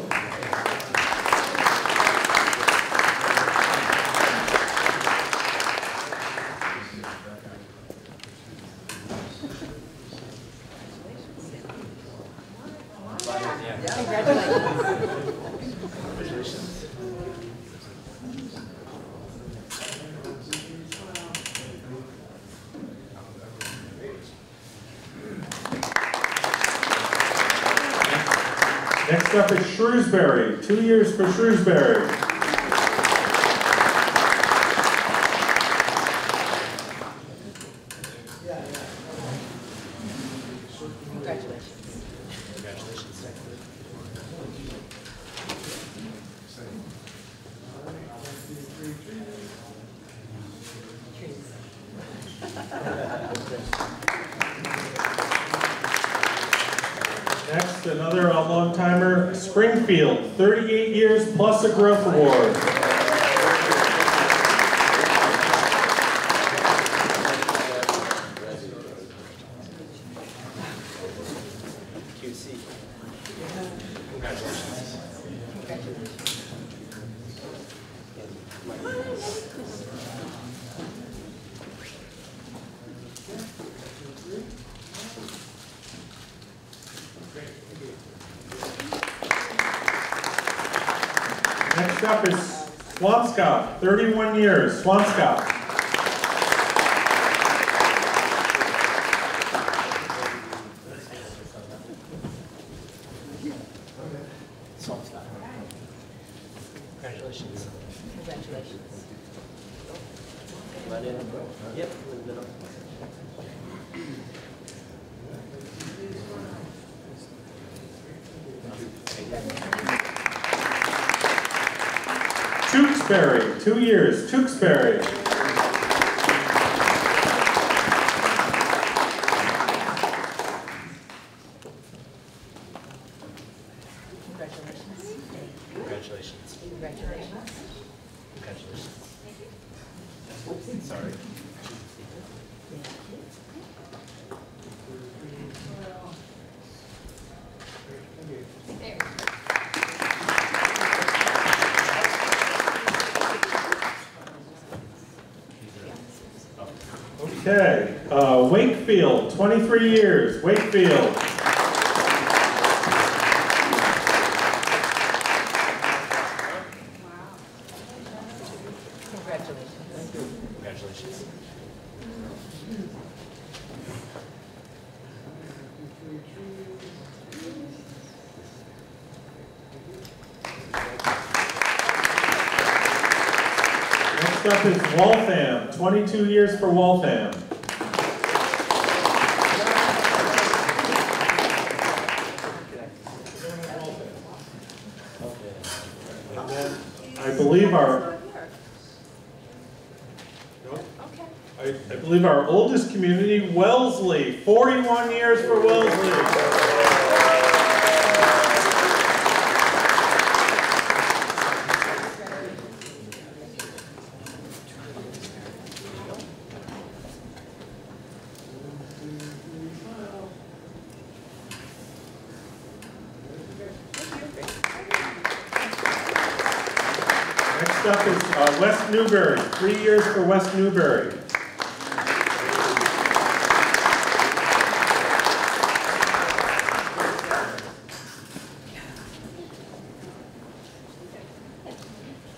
Next up is Shrewsbury, 2 years for Shrewsbury. Next, another long-timer, Springfield, 38 years plus a growth award. Next up is Swampscott, 31 years, Swampscott. Congratulations. Congratulations. Run in. Yep. Tewksbury, 2 years, Tewksbury. Congratulations. Congratulations. Congratulations. Congratulations. Sorry. Okay, Wakefield, 23 years, Wakefield. Congratulations. Congratulations. Next up is Waltham, 22 years for Waltham. And then I believe I believe our oldest community, Wellesley, 41 years for Wellesley. Next up is West Newbury, 3 years for West Newbury.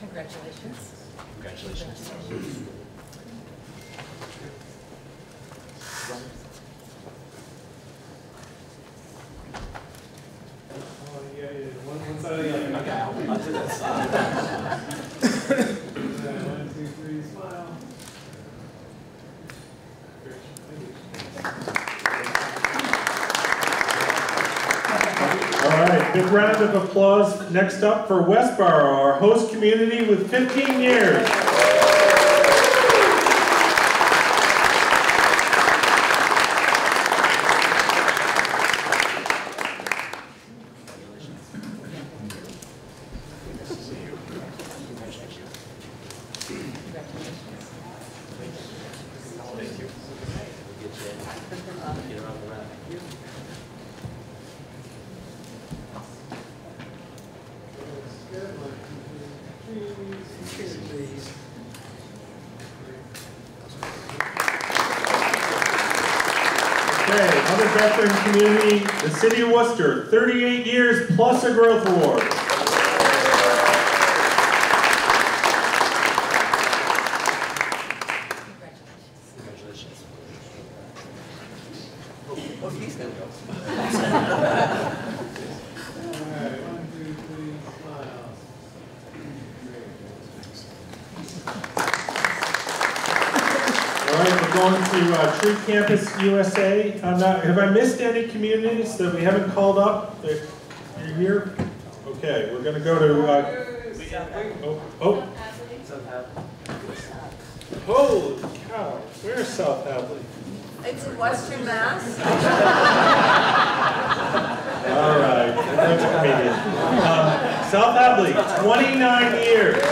Congratulations. Congratulations. big round of applause next up for Westborough, our host community with 15 years. Okay, other veteran community, the City of Worcester, 38 years plus a growth award. Tree Campus USA. Have I missed any communities that we haven't called up? You're here? Okay, we're going to go to... Holy cow, where's South Hadley? It's in Western Mass. All right, that's a comedian. South Hadley, 29 years.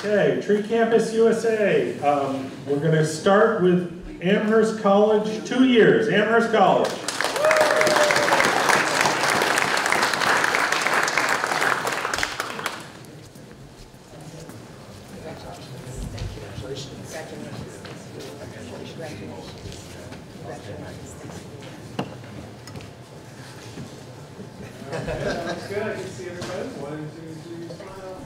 Okay, Tree Campus USA. We're going to start with Amherst College, 2 years, Amherst College. That's good. I can see everybody. 1, 2, 3, smile.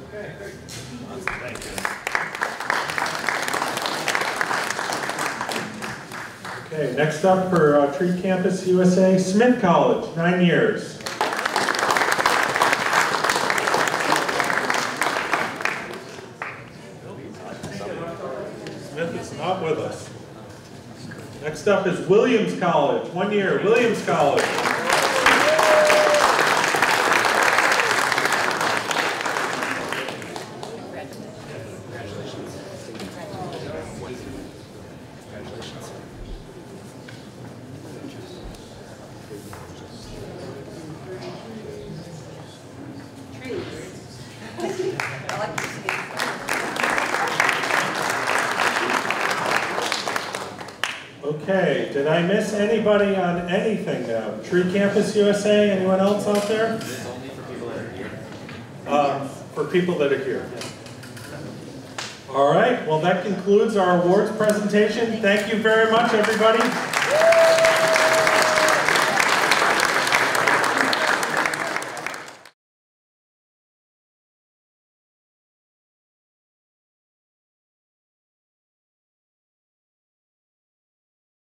Okay, great. Thank you. Okay, next up for Tree Campus USA, Smith College, 9 years. Smith is not with us. Next up is Williams College, 1 year, Williams College. Okay, did I miss anybody on anything now? Tree Campus USA, anyone else out there? It's only for people that are here. For people that are here. All right, well that concludes our awards presentation. Thank you very much, everybody.